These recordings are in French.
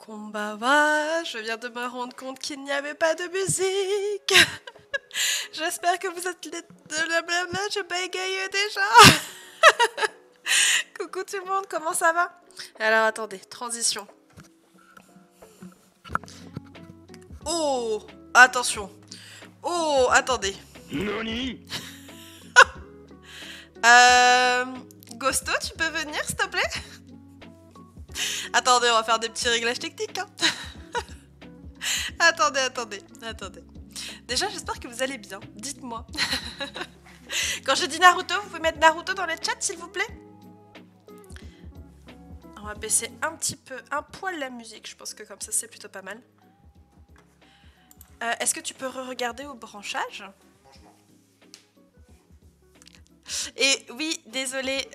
Konbawa, je viens de me rendre compte qu'il n'y avait pas de musique. J'espère que vous êtes de la blabla, je bégaye déjà. Coucou tout le monde, comment ça va? Alors attendez, transition. Oh, attention. Oh, attendez. Nani? Ghosto, tu peux venir s'il te plaît? Attendez, on va faire des petits réglages techniques. Hein. Attendez. Déjà, j'espère que vous allez bien. Dites-moi. Quand je dis Naruto, vous pouvez mettre Naruto dans le chat, s'il vous plaît? On va baisser un poil la musique. Je pense que comme ça, c'est plutôt pas mal. Est-ce que tu peux re-regarder au branchage? Et oui, désolé.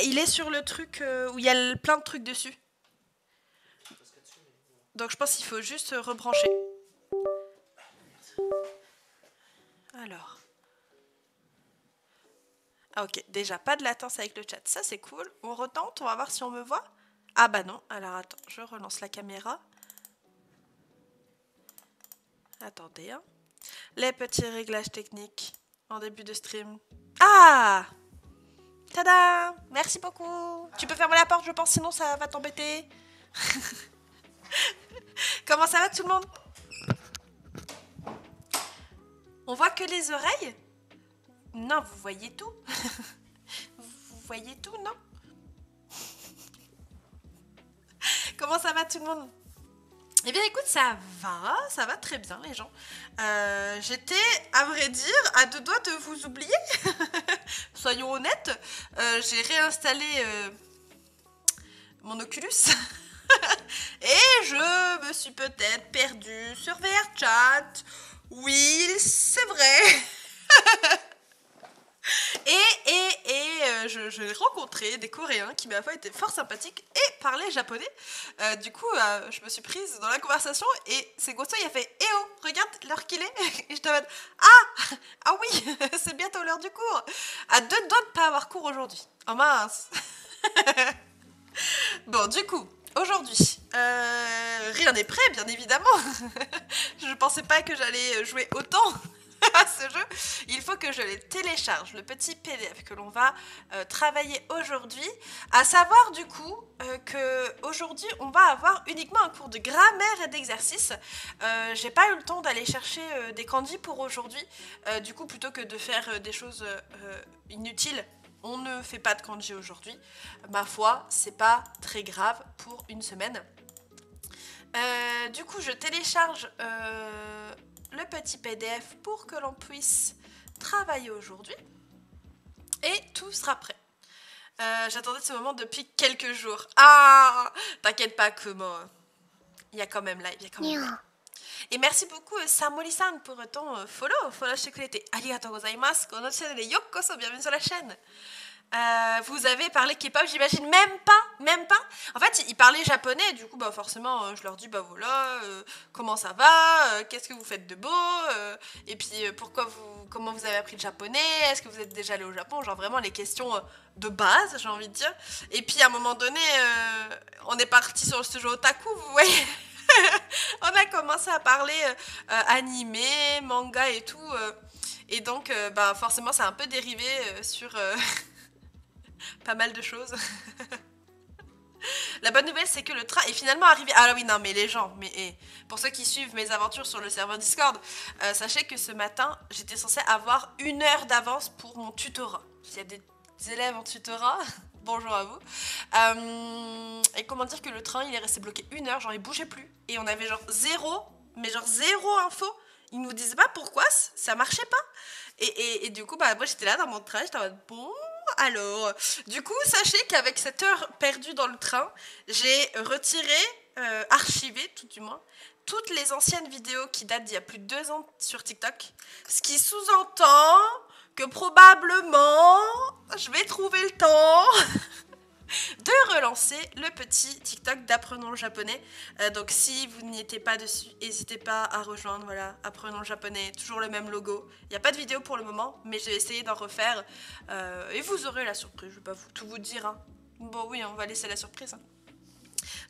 Il est sur le truc où il y a plein de trucs dessus. Donc je pense qu'il faut juste rebrancher. Alors. Ah ok, déjà pas de latence avec le chat, ça c'est cool. On retente, on va voir si on me voit. Ah bah non, alors attends, je relance la caméra. Attendez, hein. Les petits réglages techniques en début de stream. Ah! Tada! Merci beaucoup. Tu peux fermer la porte, je pense, sinon ça va t'embêter. Comment ça va tout le monde? On voit que les oreilles? Non, vous voyez tout. Vous voyez tout, non? Comment ça va tout le monde? Eh bien écoute, ça va très bien les gens. J'étais, à vrai dire, à deux doigts de vous oublier. Soyons honnêtes. J'ai réinstallé mon Oculus. Et je me suis peut-être perdue sur VRChat. Oui, c'est vrai. J'ai rencontré des Coréens qui, ma foi, étaient fort sympathiques et parlaient japonais. Du coup, je me suis prise dans la conversation et c'est Gosso, il a fait « Eh oh, regarde l'heure qu'il est !» Et je te mode « Ah oui, c'est bientôt l'heure du cours !» À deux doigts de pas avoir cours aujourd'hui. Oh mince. Bon, du coup, aujourd'hui, rien n'est prêt, bien évidemment. Je pensais pas que j'allais jouer autant à ce jeu. Il faut que je les télécharge, le petit PDF que l'on va travailler aujourd'hui. À savoir du coup qu'aujourd'hui on va avoir uniquement un cours de grammaire et d'exercice. J'ai pas eu le temps d'aller chercher des kanji pour aujourd'hui. Du coup, plutôt que de faire des choses inutiles, on ne fait pas de kanji aujourd'hui. Ma foi, c'est pas très grave pour une semaine. Du coup, je télécharge le petit PDF pour que l'on puisse travailler aujourd'hui. Et tout sera prêt. J'attendais ce moment depuis quelques jours. Ah, t'inquiète pas, comment il y a quand même live, Et merci beaucoup Samori-san pour ton followしてくれてありがとうございます。このチャンネルへようこそ、bienvenue sur la chaîne. Vous avez parlé K-pop, j'imagine. Même pas. En fait, ils parlaient japonais, du coup, bah forcément, je leur dis, bah voilà, comment ça va, qu'est-ce que vous faites de beau, et puis comment vous avez appris le japonais, est-ce que vous êtes déjà allé au Japon, genre vraiment les questions de base, j'ai envie de dire. Et puis à un moment donné, on est parti sur ce jeu otaku, vous voyez. On a commencé à parler animé, manga et tout, et donc, bah forcément, ça a un peu dérivé sur pas mal de choses. La bonne nouvelle, c'est que le train est finalement arrivé. Ah oui, non, mais les gens, pour ceux qui suivent mes aventures sur le serveur Discord, sachez que ce matin, j'étais censée avoir 1 heure d'avance pour mon tutorat. Il y a des élèves en tutorat. Bonjour à vous. Et comment dire que le train, il est resté bloqué 1 heure, genre il bougeait plus. Et on avait genre zéro info. Ils nous disaient pas pourquoi, ça marchait pas. Et du coup, bah moi j'étais là dans mon train, j'étais en mode bon. Alors, du coup, sachez qu'avec cette heure perdue dans le train, j'ai retiré, archivé tout du moins, toutes les anciennes vidéos qui datent d'il y a plus de 2 ans sur TikTok. Ce qui sous-entend que probablement, je vais trouver le temps de relancer le petit TikTok d'Apprenons le japonais. Donc si vous n'y étiez pas dessus, n'hésitez pas à rejoindre, voilà, Apprenons le japonais, toujours le même logo. Il n'y a pas de vidéo pour le moment, mais j'ai essayé d'en refaire. Et vous aurez la surprise, je ne vais pas tout vous dire. Hein. Bon oui, on va laisser la surprise. Hein.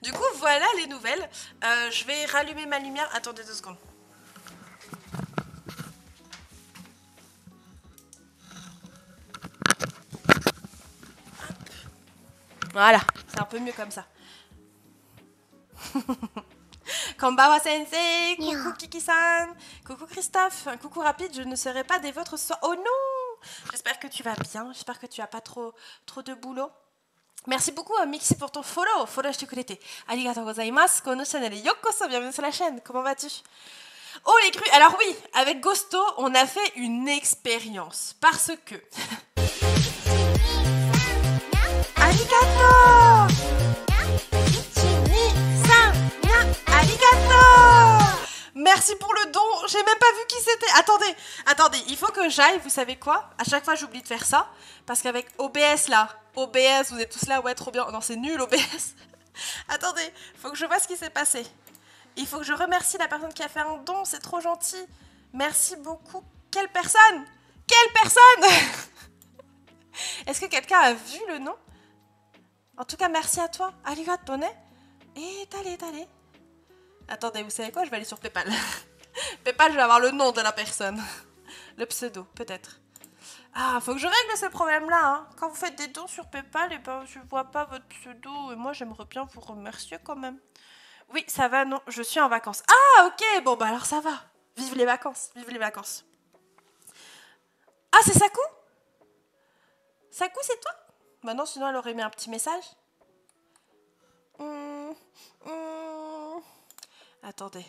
Du coup, voilà les nouvelles. Je vais rallumer ma lumière. Attendez 2 secondes. Voilà, c'est un peu mieux comme ça. Konbawa Sensei, coucou Kiki-san, coucou Christophe, coucou Rapide, je ne serai pas des vôtres ce soir. Oh non! J'espère que tu vas bien, j'espère que tu n'as pas trop de boulot. Merci beaucoup Mixi pour ton follow, shite kurete. Arigatou gozaimasu, kono channel yokoso, bienvenue sur la chaîne, comment vas-tu? Oh les grues, alors oui, avec Gosto, on a fait une expérience, parce que... Arigatou! Merci pour le don, j'ai même pas vu qui c'était. Attendez, il faut que j'aille, vous savez quoi? À chaque fois j'oublie de faire ça, parce qu'avec OBS là, OBS, vous êtes tous là, ouais trop bien, non c'est nul OBS. Attendez, faut que je vois ce qui s'est passé. Il faut que je remercie la personne qui a fait un don, c'est trop gentil. Merci beaucoup. Quelle personne? Est-ce que quelqu'un a vu le nom? En tout cas, merci à toi. Arigato ne. Et t'allez. Attendez, vous savez quoi? Je vais aller sur Paypal. Paypal, je vais avoir le nom de la personne. Le pseudo, peut-être. Ah, faut que je règle ce problème-là. Hein. Quand vous faites des dons sur Paypal, et ben, je vois pas votre pseudo. Et moi, j'aimerais bien vous remercier quand même. Oui, ça va, non, je suis en vacances. Ah, ok, bon, bah alors ça va. Vive les vacances. Ah, c'est Sakou? Sakou, c'est toi? Bah non, sinon elle aurait mis un petit message. Attendez.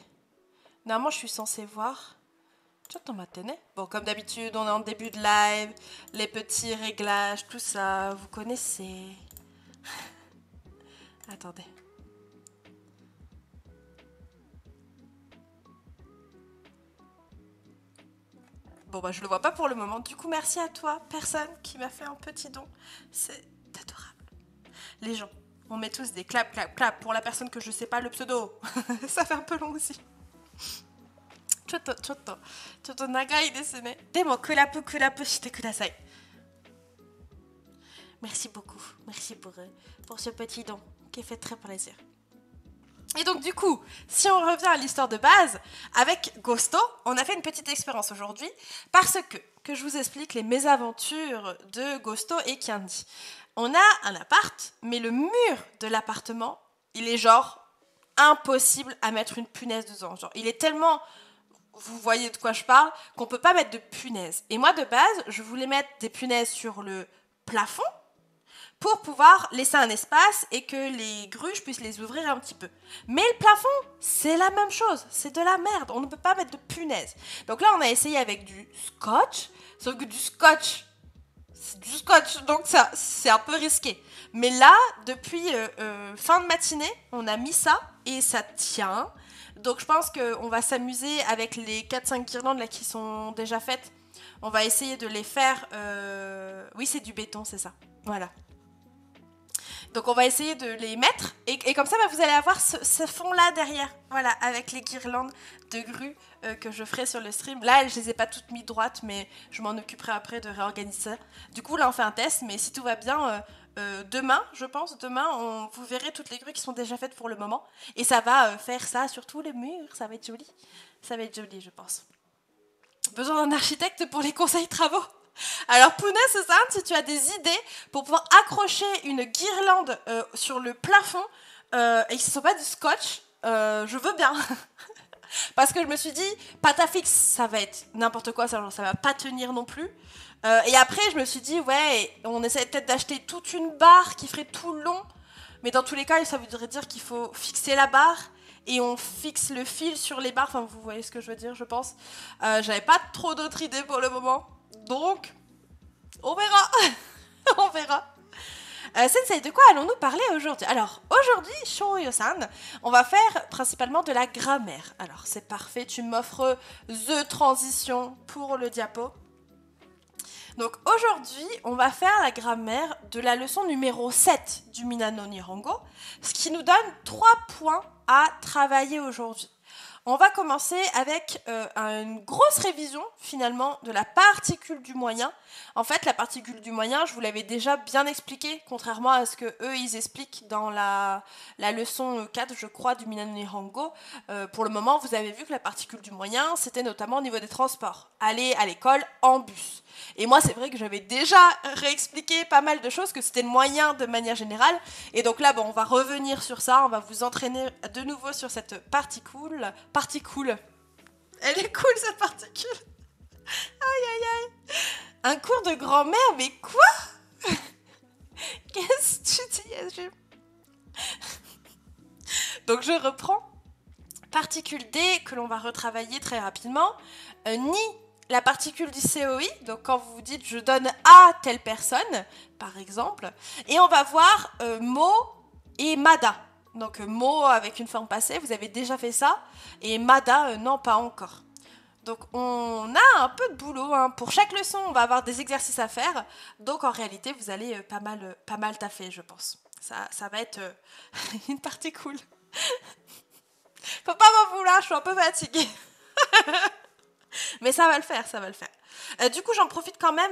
Normalement, je suis censée voir. Bon, comme d'habitude, on est en début de live. Les petits réglages, tout ça, vous connaissez. Attendez. Bon, bah, je le vois pas pour le moment. Du coup, merci à toi, personne qui m'a fait un petit don. C'est adorable. Les gens, on met tous des clap pour la personne que je sais pas le pseudo. Ça fait un peu long aussi. Chotto nagai desu ne. Demo clap shite kudasai. Merci beaucoup. Merci pour ce petit don qui fait très plaisir. Et donc du coup, si on revient à l'histoire de base, avec Gosto, on a fait une petite expérience aujourd'hui parce que je vous explique les mésaventures de Gosto et Kyandi. On a un appart, mais le mur de l'appartement, il est genre impossible à mettre une punaise dedans. Genre, il est tellement, vous voyez de quoi je parle, qu'on peut pas mettre de punaise. Et moi de base, je voulais mettre des punaises sur le plafond, pour pouvoir laisser un espace et que les grues, je puisse les ouvrir un petit peu. Mais le plafond, c'est la même chose. C'est de la merde. On ne peut pas mettre de punaise. Donc là, on a essayé avec du scotch. Sauf que du scotch, c'est du scotch. Donc ça, c'est un peu risqué. Mais là, depuis fin de matinée, on a mis ça et ça tient. Donc je pense qu'on va s'amuser avec les 4-5 guirlandes là qui sont déjà faites. On va essayer de les faire... Oui, c'est du béton, c'est ça. Voilà. Donc on va essayer de les mettre et comme ça bah, vous allez avoir ce fond là derrière, voilà, avec les guirlandes de grue que je ferai sur le stream. Là je les ai pas toutes mis droites mais je m'en occuperai après de réorganiser ça. Du coup là on fait un test mais si tout va bien demain je pense, vous verrez toutes les grues qui sont déjà faites pour le moment et ça va faire ça sur tous les murs, ça va être joli je pense. Besoin d'un architecte pour les conseils travaux. Alors Pounet, c'est ça, si tu as des idées pour pouvoir accrocher une guirlande sur le plafond et que ce ne soit pas du scotch, je veux bien. Parce que je me suis dit, pâte à fixe, ça va être n'importe quoi, ça va pas tenir non plus. Et après, je me suis dit, ouais, on essaie peut-être d'acheter toute une barre qui ferait tout le long. Mais dans tous les cas, ça voudrait dire qu'il faut fixer la barre et on fixe le fil sur les barres. Enfin, vous voyez ce que je veux dire, je pense. J'avais pas trop d'autres idées pour le moment. Donc, on verra. On verra. Sensei, de quoi allons-nous parler aujourd'hui? Alors, aujourd'hui, Shouyo-san, on va faire principalement de la grammaire. Alors, c'est parfait, tu m'offres the transition pour le diapo. Donc, aujourd'hui, on va faire la grammaire de la leçon numéro 7 du Minano Nihongo, ce qui nous donne 3 points à travailler aujourd'hui. On va commencer avec une grosse révision finalement de la particule du moyen. En fait, la particule du moyen, je vous l'avais déjà bien expliqué, contrairement à ce que eux ils expliquent dans la leçon 4, je crois, du Minano Nihongo. Pour le moment, vous avez vu que la particule du moyen, c'était notamment au niveau des transports. Aller à l'école en bus. Et moi, c'est vrai que j'avais déjà réexpliqué pas mal de choses, que c'était le moyen de manière générale. Et donc là, bon, on va revenir sur ça, on va vous entraîner de nouveau sur cette particule. Elle est cool, cette particule. Aïe, aïe, aïe. Un cours de grand-mère, mais quoi? Qu'est-ce que tu dis? Donc je reprends. Particule D, que l'on va retravailler très rapidement. Ni la particule du COI, donc quand vous dites je donne à telle personne, par exemple, et on va voir mo et mada. Donc mo avec une forme passée, vous avez déjà fait ça, et mada, non, pas encore. Donc on a un peu de boulot, hein. Pour chaque leçon, on va avoir des exercices à faire, donc en réalité, vous allez pas mal taffer, je pense. Ça va être une partie cool. Faut pas m'en vouloir, je suis un peu fatiguée. Mais ça va le faire, ça va le faire. Du coup, j'en profite quand même.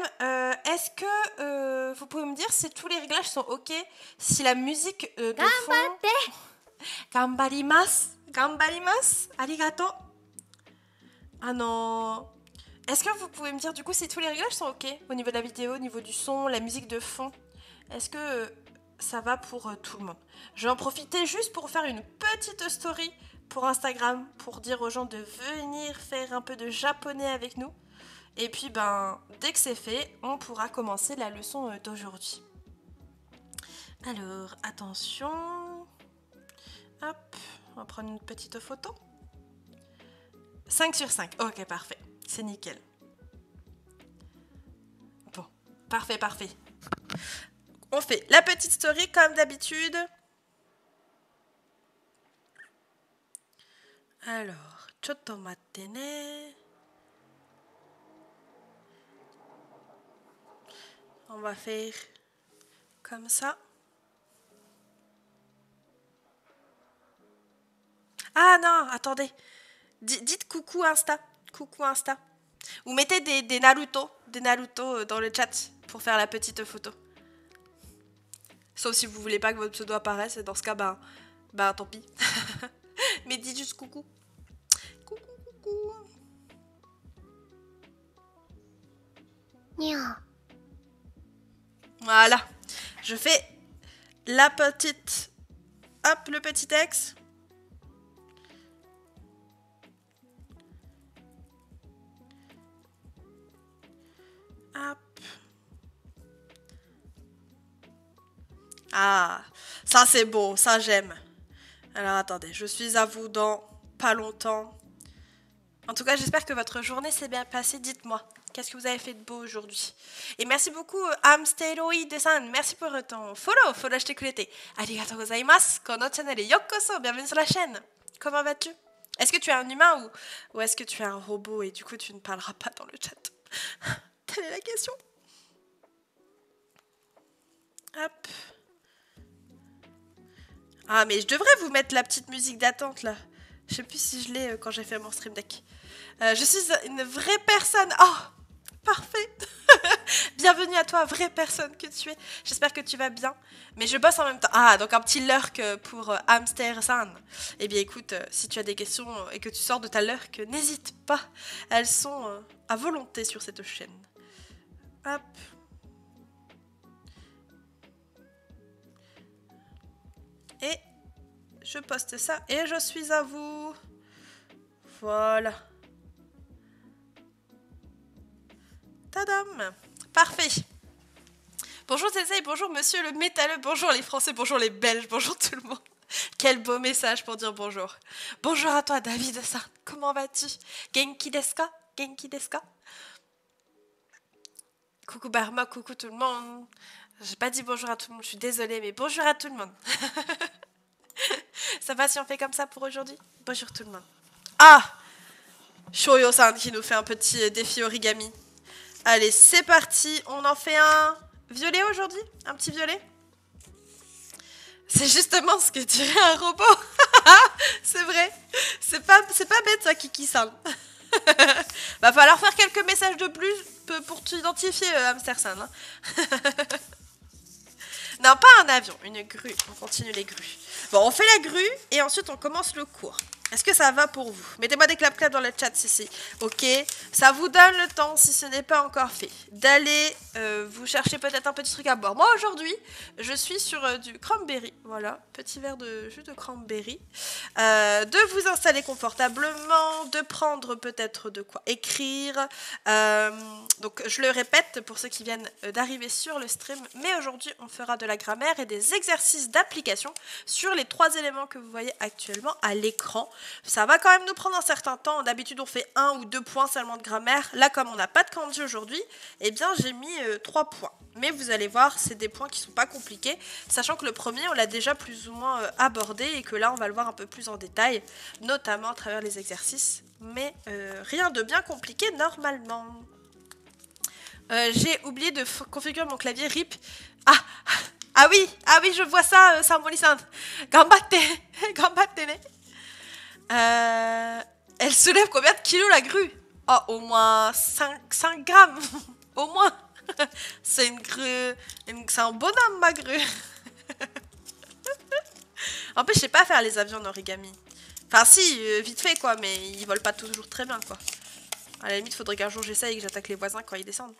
Est-ce que vous pouvez me dire si tous les réglages sont OK, si la musique de fond... Gambarimasu. Gambarimasu. Arigato. Ah non. Est-ce que vous pouvez me dire du coup si tous les réglages sont OK au niveau de la vidéo, au niveau du son, la musique de fond? Est-ce que ça va pour tout le monde? Je vais en profiter juste pour faire une petite story pour Instagram, pour dire aux gens de venir faire un peu de japonais avec nous. Et puis, dès que c'est fait, on pourra commencer la leçon d'aujourd'hui. Alors, attention. Hop, on va prendre une petite photo. 5 sur 5. Ok, parfait. C'est nickel. Bon, parfait, parfait. On fait la petite story comme d'habitude. Alors, chotto matte ne. On va faire comme ça. Ah non, attendez. Dites coucou Insta. Coucou Insta. Ou mettez des Naruto dans le chat pour faire la petite photo. Sauf si vous voulez pas que votre pseudo apparaisse, et dans ce cas, tant pis. Mais dites juste coucou. Coucou, coucou. Voilà. Je fais la petite... Hop, le petit texte. Hop. Ah, ça c'est beau, ça j'aime. Alors attendez, je suis à vous dans pas longtemps. En tout cas, j'espère que votre journée s'est bien passée. Dites-moi, qu'est-ce que vous avez fait de beau aujourd'hui? Et merci beaucoup, Amsteroid-san. Merci pour ton follow. Follow shite kurete. Arigatou gozaimasu. Kono channel yokoso. Bienvenue sur la chaîne. Comment vas-tu? Est-ce que tu es un humain ou est-ce que tu es un robot et du coup tu ne parleras pas dans le chat? Telle est la question. Hop. Ah, mais je devrais vous mettre la petite musique d'attente là. Je sais plus si je l'ai quand j'ai fait mon stream deck. Je suis une vraie personne. Oh, parfait. Bienvenue à toi, vraie personne que tu es. J'espère que tu vas bien. Mais je bosse en même temps. Ah, donc un petit lurk pour Hamster-san. Eh bien écoute, si tu as des questions et que tu sors de ta lurk, n'hésite pas. Elles sont à volonté sur cette chaîne. Hop. Et je poste ça et je suis à vous. Voilà. Tadam. Parfait. Bonjour Zézé, bonjour monsieur le métalleux, bonjour les Français, bonjour les Belges, bonjour tout le monde. Quel beau message pour dire bonjour. Bonjour à toi David-san, comment vas-tu? Genki desu ka? Genki desu ka? Coucou Barma, coucou tout le monde. J'ai pas dit bonjour à tout le monde, je suis désolée, mais bonjour à tout le monde. Ça va si on fait comme ça pour aujourd'hui? Bonjour tout le monde. Ah, Shoyo-san qui nous fait un petit défi origami. Allez, c'est parti. On en fait un violet aujourd'hui? Un petit violet? C'est justement ce que dirait un robot. C'est vrai. C'est pas bête ça, Kiki-san. Va falloir faire quelques messages de plus pour t'identifier, Hamster-san. Hein. Non, pas un avion, une grue. On continue les grues. Bon, on fait la grue et ensuite on commence le cours. Est-ce que ça va pour vous? Mettez-moi des clap-clap dans le chat si c'est ok. Ça vous donne le temps, si ce n'est pas encore fait, d'aller vous chercher peut-être un petit truc à boire. Moi, aujourd'hui, je suis sur du cranberry. Voilà, petit verre de jus de cranberry. De vous installer confortablement, de prendre peut-être de quoi écrire. Donc, je le répète pour ceux qui viennent d'arriver sur le stream, mais aujourd'hui, on fera de la grammaire et des exercices d'application sur les 3 éléments que vous voyez actuellement à l'écran. Ça va quand même nous prendre un certain temps. D'habitude, on fait 1 ou 2 points seulement de grammaire. Là, comme on n'a pas de kanji aujourd'hui, eh bien, j'ai mis 3 points. Mais vous allez voir, c'est des points qui ne sont pas compliqués, sachant que le premier, on l'a déjà plus ou moins abordé et que là, on va le voir un peu plus en détail, notamment à travers les exercices. Mais rien de bien compliqué normalement. J'ai oublié de configurer mon clavier RIP. Ah oui, je vois ça, Samoli-san. Gambatte, gambatte ne. Elle soulève combien de kilos la grue? Oh, au moins 5 grammes. Au moins. C'est une grue. C'est un bonhomme, ma grue. En plus, je sais pas faire les avions en origami. Enfin, si, vite fait, quoi, mais ils volent pas toujours très bien, quoi. À la limite, faudrait qu'un jour j'essaye et que j'attaque les voisins quand ils descendent.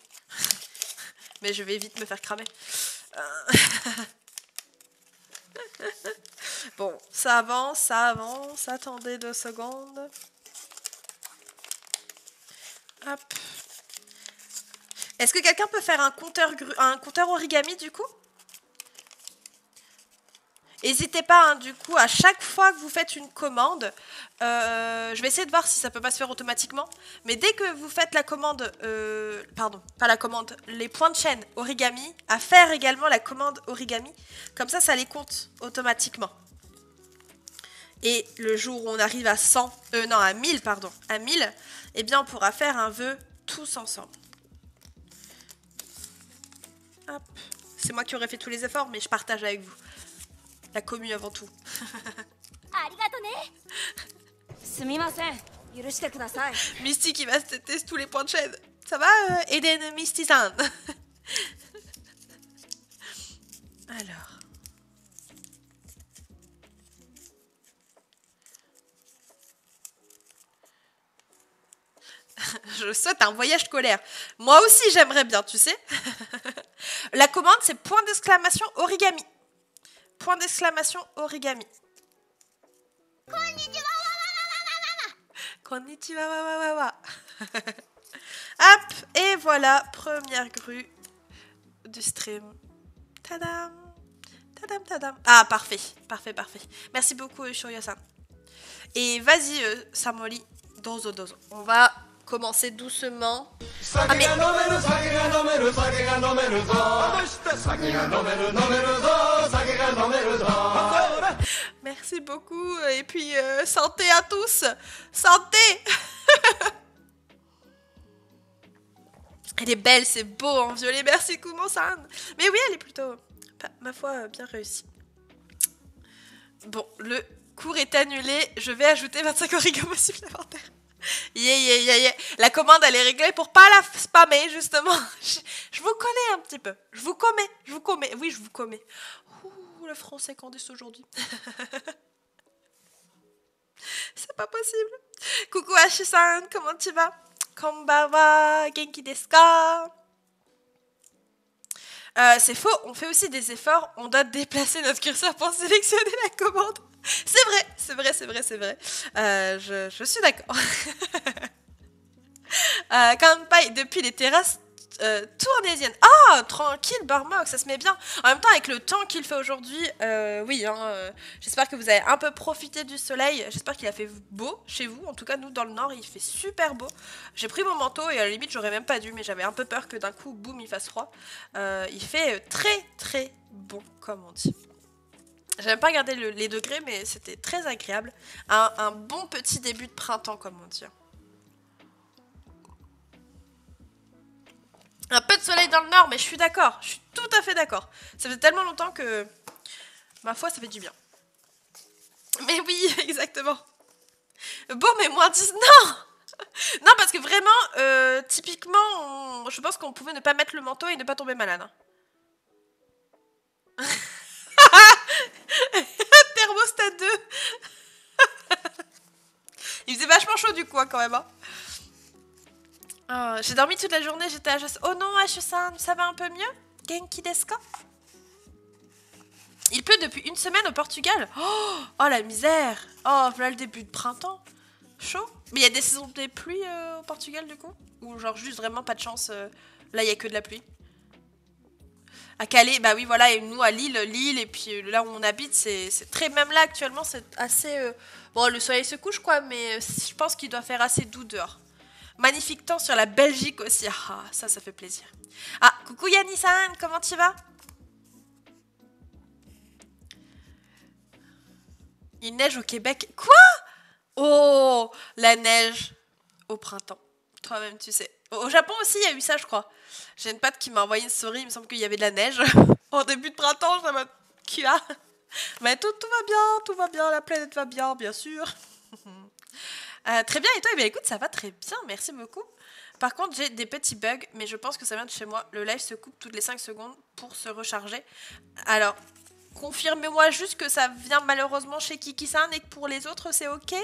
Mais je vais vite me faire cramer. Bon, ça avance, ça avance. Attendez 2 secondes. Hop. Est-ce que quelqu'un peut faire un compteur origami du coup? N'hésitez pas, hein, du coup, à chaque fois que vous faites une commande, je vais essayer de voir si ça peut pas se faire automatiquement, mais dès que vous faites la commande, pardon, pas la commande, les points de chaîne origami, à faire également la commande origami, comme ça les compte automatiquement. Et le jour où on arrive à 100, non, à 1000, pardon, à 1000, eh bien, on pourra faire un vœu tous ensemble. Hop. C'est moi qui aurais fait tous les efforts, mais je partage avec vous. La commu avant tout. Misty qui va se tester tous les points de chaîne. Ça va, Eden Misty-san? Alors. Je souhaite un voyage scolaire. Moi aussi, j'aimerais bien, tu sais. La commande, c'est point d'exclamation origami. Point d'exclamation origami. Konnichiwa wa wa wa wa. Hop, et voilà, première grue du stream. Tadam. Tadam, tadam. Ah, parfait, parfait, parfait. Merci beaucoup, Shouya-san. Et vas-y, Samoli, dozo, dozo. On va commencer doucement. Ah, mais... Merci beaucoup. Et puis, santé à tous. Santé. Elle est belle, c'est beau en violet. Merci, Kumo-san. Mais oui, elle est plutôt, ma foi, bien réussie. Bon, le cours est annulé. Je vais ajouter 25 origami supplémentaires. Yeah. La commande, elle est réglée pour pas la spammer, justement. Je vous connais un petit peu. Je vous commets. Oui, je vous commets. Ouh, le français qu'on dit aujourd'hui. C'est pas possible. Coucou Hashi-san, comment tu vas? Konbawa, genki desu ka? C'est faux, on fait aussi des efforts. On doit déplacer notre curseur pour sélectionner la commande. C'est vrai. Je suis d'accord. Kanpai, depuis les terrasses tournésiennes. Ah, tranquille, Barmok, ça se met bien. En même temps, avec le temps qu'il fait aujourd'hui, oui, hein, j'espère que vous avez un peu profité du soleil. J'espère qu'il a fait beau chez vous. En tout cas, nous, dans le nord, il fait super beau. J'ai pris mon manteau et à la limite, j'aurais même pas dû, mais j'avais un peu peur que d'un coup, boum, il fasse froid. Il fait très bon, comme on dit. J'aime pas regarder les degrés, mais c'était très agréable. Un bon petit début de printemps, comme on dit. Un peu de soleil dans le nord, mais je suis d'accord. Je suis tout à fait d'accord. Ça fait tellement longtemps que, ma foi, ça fait du bien. Mais oui, exactement. Bon, mais moins 10, non. Non, parce que vraiment, typiquement, je pense qu'on pouvait ne pas mettre le manteau et ne pas tomber malade. Hein. Thermostat 2. Il faisait vachement chaud du coup, hein, quand même. Hein. Oh, j'ai dormi toute la journée, j'étais à Jos. Oh non, H-san, ça va un peu mieux? Genki desu ka? Il pleut depuis une semaine au Portugal. Oh la misère. Oh, voilà le début de printemps. Chaud. Mais il y a des saisons des pluies au Portugal du coup? Ou genre juste vraiment pas de chance, là il y a que de la pluie? À Calais, bah oui voilà, et nous à Lille, et puis là où on habite, c'est très... Même là actuellement, c'est assez... Bon, le soleil se couche quoi, mais je pense qu'il doit faire assez doux dehors. Magnifique temps sur la Belgique aussi. Ah, ça fait plaisir. Ah, coucou Yanni-san, comment tu vas? Il neige au Québec. Quoi? Oh, la neige au printemps. Toi-même, tu sais. Au Japon aussi, il y a eu ça, je crois. J'ai une pote qui m'a envoyé une story, il me semble qu'il y avait de la neige. En début de printemps, je me qui a. Mais tout va bien, la planète va bien, bien sûr. Très bien, et toi? Eh bien, écoute, ça va très bien, merci beaucoup. Par contre, j'ai des petits bugs, mais je pense que ça vient de chez moi. Le live se coupe toutes les 5 secondes pour se recharger. Alors, confirmez-moi juste que ça vient malheureusement chez Kiki-san et que pour les autres, c'est ok?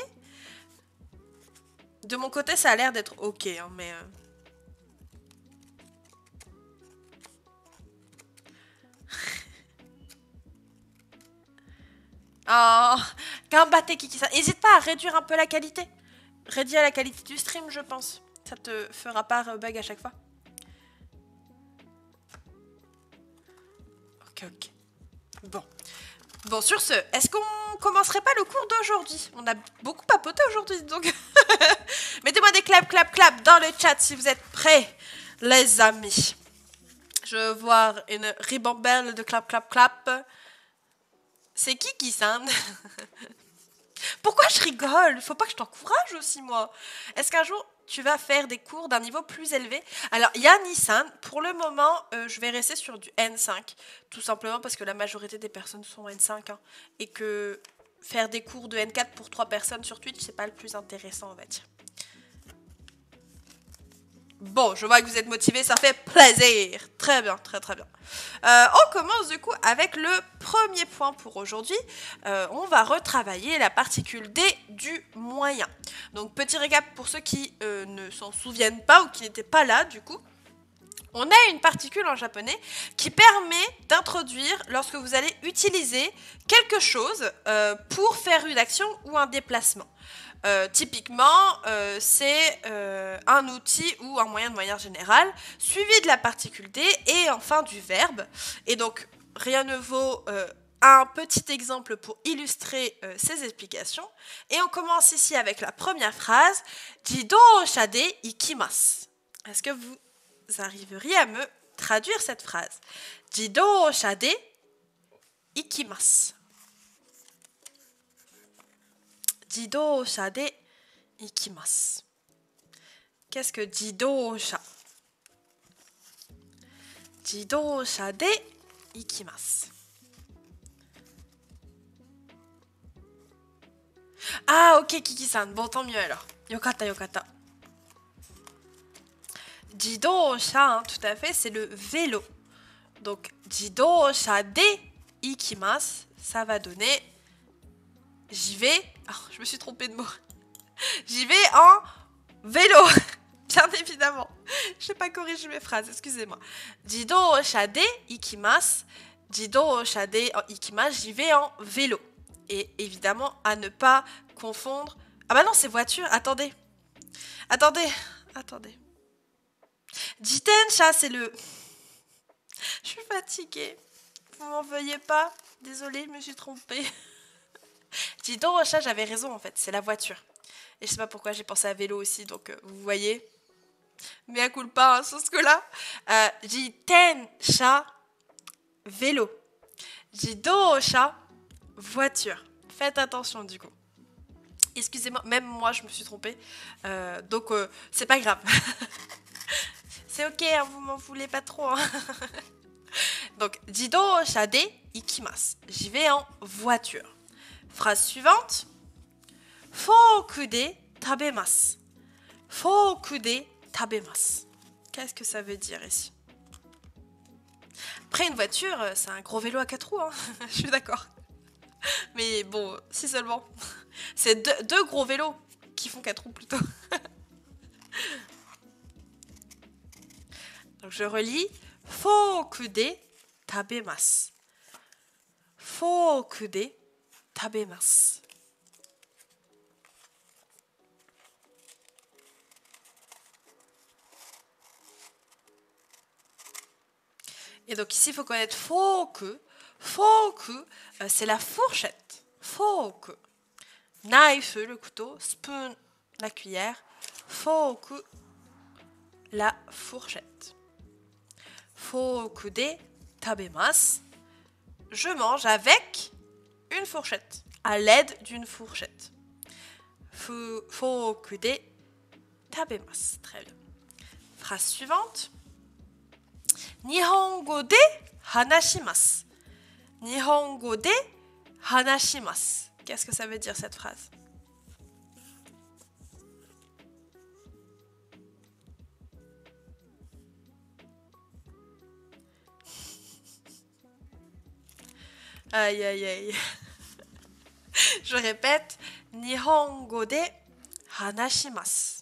De mon côté, ça a l'air d'être ok, hein, mais... Oh, gambatte Kiki-san. N'hésite pas à réduire un peu la qualité. Réduire la qualité du stream, je pense. Ça te fera pas bug à chaque fois. Ok. Bon. Bon, sur ce, est-ce qu'on commencerait pas le cours d'aujourd'hui? On a beaucoup papoté aujourd'hui, donc... Mettez-moi des clap dans le chat si vous êtes prêts, les amis. Je veux voir une ribambelle de clap. C'est qui s'en... Pourquoi je rigole? Faut pas que je t'encourage aussi, moi. Est-ce qu'un jour, tu vas faire des cours d'un niveau plus élevé? Alors, Yanni-san, pour le moment, je vais rester sur du N5. Tout simplement parce que la majorité des personnes sont N5. Hein, et que faire des cours de N4 pour 3 personnes sur Twitch, c'est pas le plus intéressant, on va dire. Bon, je vois que vous êtes motivés, ça fait plaisir. Très bien, très bien. On commence du coup avec le premier point pour aujourd'hui. On va retravailler la particule D du moyen. Donc petit récap pour ceux qui ne s'en souviennent pas ou qui n'étaient pas là du coup. On a une particule en japonais qui permet d'introduire lorsque vous allez utiliser quelque chose pour faire une action ou un déplacement. Typiquement, c'est un outil ou un moyen de manière générale, suivi de la particule D et enfin du verbe. Et donc, rien ne vaut un petit exemple pour illustrer ces explications. Et on commence ici avec la première phrase, Jidōsha de ikimasu. Est-ce que vous arriveriez à me traduire cette phrase? Jidōsha de ikimasu. Jidōsha de ikimasu. Qu'est-ce que jidōsha? Jidōsha de ikimasu. Ah, ok, Kiki-san. Bon, tant mieux alors. Yokata. Jidōsha, hein, tout à fait, c'est le vélo. Donc, jidōsha de ikimasu, ça va donner... J'y vais... Oh, je me suis trompée de mot. J'y vais en vélo. Bien évidemment. Je n'ai pas corrigé mes phrases, excusez-moi. Jidōsha de ikimasu. Jidōsha de ikimasu, j'y vais en vélo. Et évidemment, à ne pas confondre... Ah bah non, c'est voiture. Attendez. Jitensha, c'est le... Je suis fatiguée. Vous m'en veuillez pas. Désolée, je me suis trompée. Jidōsha, j'avais raison en fait, c'est la voiture. Et je sais pas pourquoi j'ai pensé à vélo aussi, donc vous voyez. Mea culpa, hein, sur ce que-là. Jitensha, vélo. Jidōsha, voiture. Faites attention du coup. Excusez-moi, même moi je me suis trompée. Donc c'est pas grave. C'est ok, hein, vous m'en voulez pas trop. Hein. Donc, jidōsha de ikimasu. J'y vais en voiture. Phrase suivante. Fork de tabemasu. Fork de tabemasu. Qu'est-ce que ça veut dire ici? Après, une voiture, c'est un gros vélo à 4 roues, hein. Je suis d'accord. Mais bon, si seulement. C'est deux gros vélos qui font 4 roues plutôt. Donc je relis. Fork de tabemasu. Fork de tabemasu. Et donc ici, il faut connaître fork. Fork, c'est la fourchette. Fork. Knife, le couteau. Spoon, la cuillère. Fork, la fourchette. Fork de tabemasu. Je mange avec une fourchette. À l'aide d'une fourchette. Fork de tabemasu. Très bien. Phrase suivante. Nihongo de hanashimasu. Nihongo de hanashimasu. Qu'est-ce que ça veut dire cette phrase? Aïe aïe aïe. Je répète. Nihongo de hanashimasu.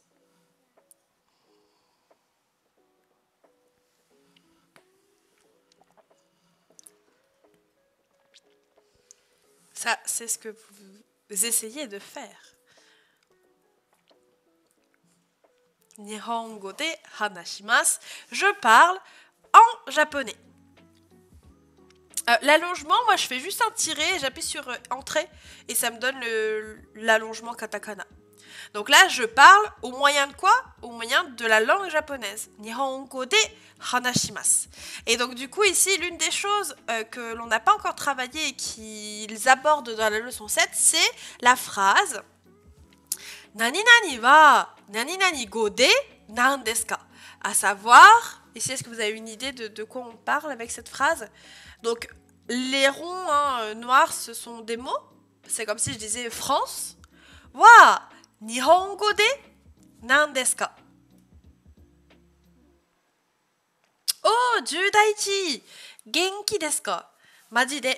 Ça, c'est ce que vous essayez de faire. Nihongo de hanashimasu. Je parle en japonais. L'allongement, moi, je fais juste un tiret, j'appuie sur entrée et ça me donne l'allongement katakana. Donc là, je parle au moyen de quoi? Au moyen de la langue japonaise. Nihongo de hanashimasu. Et donc du coup, ici, l'une des choses que l'on n'a pas encore travaillé et qu'ils abordent dans la leçon 7, c'est la phrase Nani nani wa nani nani go de nan desu ka? À savoir, ici, est-ce que vous avez une idée de quoi on parle avec cette phrase? Donc, les ronds noirs, ce sont des mots. C'est comme si je disais France. Wa Nihongo de nan desu ka? Oh, Judaichi! Genki desu ka? Maji de.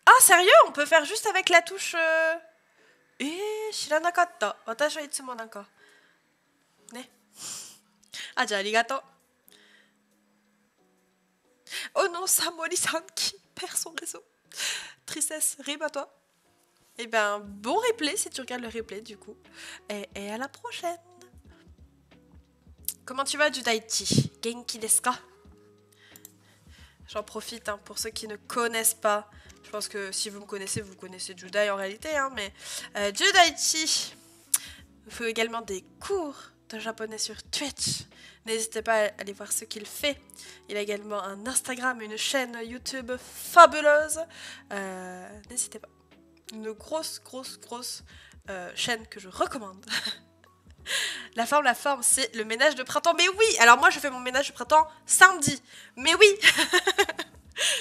Ah, sérieux? On peut faire juste avec la touche... shiranakatta. Watashi wa itsumo nanka. Ne? Ah, ja, arigato. Oh non, Samori-san qui perd son réseau. Tristesse, rime à toi. Eh ben, bon replay si tu regardes le replay du coup. Et à la prochaine. Comment tu vas, Judaichi? Genki desu ka? J'en profite pour ceux qui ne connaissent pas. Je pense que si vous me connaissez, vous connaissez Judai en réalité. Mais Judaichi fait également des cours de japonais sur Twitch. N'hésitez pas à aller voir ce qu'il fait. Il a également un Instagram, une chaîne YouTube fabuleuse. N'hésitez pas. Une grosse chaîne que je recommande. La forme, c'est le ménage de printemps. Mais oui, alors moi je fais mon ménage de printemps samedi. Mais oui.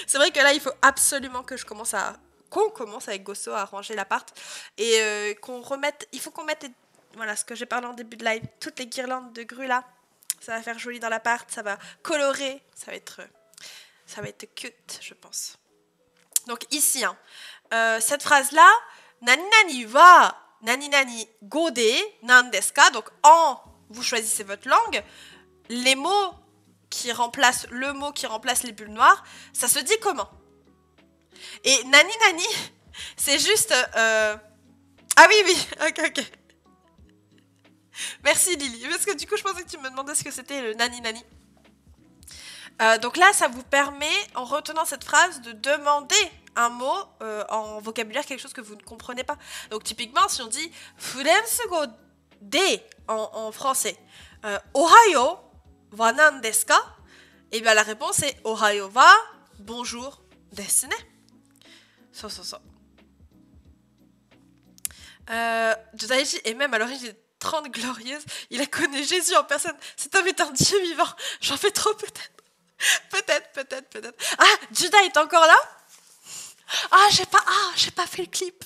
C'est vrai que là il faut absolument que qu'on commence avec Gosso à ranger l'appart. Et qu'on remette, il faut qu'on mette, voilà ce que j'ai parlé en début de live, toutes les guirlandes de grue là. Ça va faire joli dans l'appart, ça va colorer, ça va être cute, je pense. Donc ici, cette phrase-là, nani nani wa nani nani go de nan desu ka? Donc vous choisissez votre langue, les mots qui remplacent le mot qui remplace les bulles noires, ça se dit comment? Et nani nani, c'est juste... Ah oui, ok. Merci Lily, parce que du coup je pensais que tu me demandais ce que c'était le nani nani. Donc là, ça vous permet, en retenant cette phrase, de demander un mot en vocabulaire, quelque chose que vous ne comprenez pas. Donc typiquement, si on dit Furensugo de en français, Ohayo wa nan desu ka? Et bien la réponse est Ohayo wa bonjour desu ne. So. Judaichi est même à l'origine 30 glorieuse, il a connu Jésus en personne. Cet homme est un Dieu vivant. J'en fais trop peut-être. Peut-être. Ah, Judas est encore là? j'ai pas fait le clip.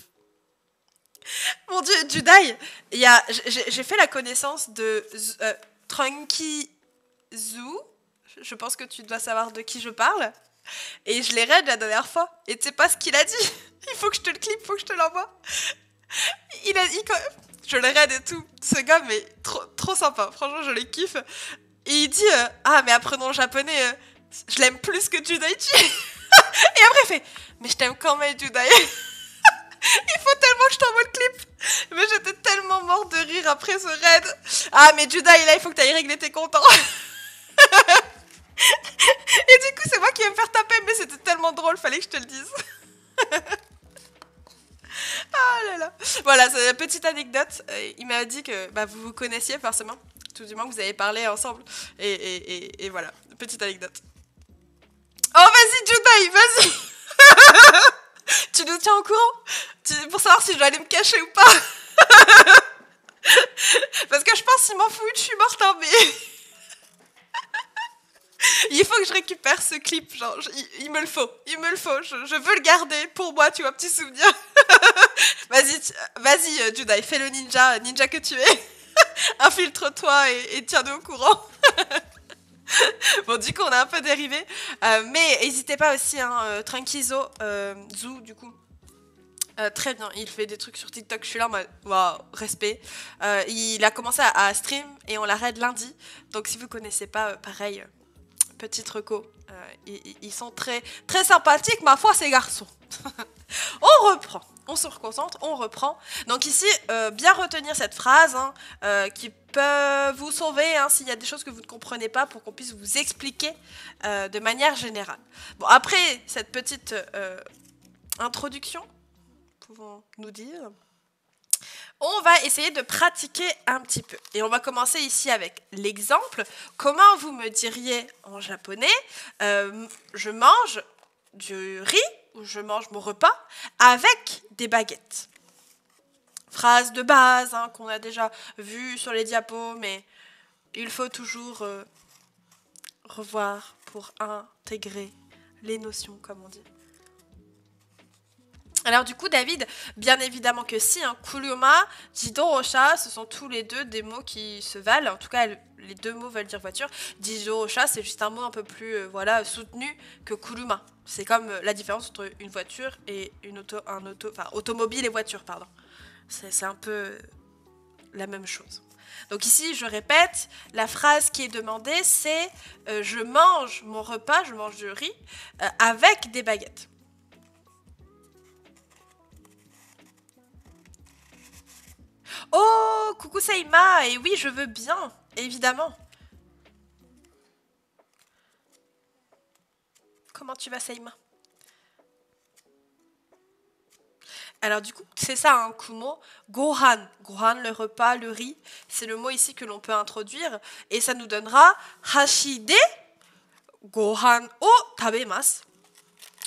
Mon Dieu, Judai, j'ai fait la connaissance de Trunky Zoo. Je pense que tu dois savoir de qui je parle. Et je l'ai raid la dernière fois. Et tu sais pas ce qu'il a dit. Il faut que je te le clip, il faut que je te l'envoie. Il a dit je le raid et tout. Ce gars, mais trop sympa. Franchement, je le kiffe. Et il dit mais apprenons le japonais. Je l'aime plus que Judaichi. Et après, il fait mais je t'aime quand même, Judai. Il faut tellement que je t'envoie le clip. Mais j'étais tellement morte de rire après ce raid. Ah, mais Judai, là, il faut que t'ailles régler tes comptes. Et du coup, c'est moi qui vais me faire taper, mais c'était tellement drôle, fallait que je te le dise. Ah là là. Voilà, c'est une petite anecdote. Il m'a dit que vous vous connaissiez forcément. Tout du moins que vous avez parlé ensemble. Et voilà, petite anecdote. Oh, vas-y, Judai, vas-y. Tu nous tiens au courant pour savoir si je dois aller me cacher ou pas. Parce que je pense qu'il m'en fout, je suis morte, hein, mais... Il faut que je récupère ce clip, genre, il me le faut, je veux le garder pour moi, tu vois, petit souvenir. Vas-y, Judai, fais le ninja que tu es. Infiltre-toi et tiens-nous au courant. Bon, du coup, on a un peu dérivé, mais n'hésitez pas aussi, hein, Tranquizo, Zoo, du coup. Très bien, il fait des trucs sur TikTok, je suis là en mode waouh, respect. Il a commencé à stream et on l'arrête lundi. Donc si vous connaissez pas, pareil, petite reco. Ils sont très, très sympathiques, ma foi, ces garçons. On reprend, on se reconcentre, on reprend. Donc ici, bien retenir cette phrase qui peut vous sauver s'il y a des choses que vous ne comprenez pas pour qu'on puisse vous expliquer de manière générale. Bon, après cette petite introduction, pouvons nous dire, on va essayer de pratiquer un petit peu. Et on va commencer ici avec l'exemple. Comment vous me diriez en japonais je mange du riz ou je mange mon repas avec des baguettes. Phrase de base qu'on a déjà vue sur les diapos, mais il faut toujours revoir pour intégrer les notions, comme on dit. Alors du coup, David, bien évidemment que si, Kuruma, Jidorosha, ce sont tous les deux des mots qui se valent. En tout cas, les deux mots veulent dire voiture. Jidorosha, c'est juste un mot un peu plus soutenu que Kuruma. C'est comme la différence entre une voiture et automobile et voiture, pardon. C'est un peu la même chose. Donc ici, je répète, la phrase qui est demandée, c'est je mange mon repas, je mange du riz avec des baguettes. Oh, coucou Seima, et oui, je veux bien, évidemment. Comment tu vas, Seima? Alors du coup, c'est ça, Kumo. Gohan. Gohan, le repas, le riz. C'est le mot ici que l'on peut introduire. Et ça nous donnera Hashide Gohan o tabemasu.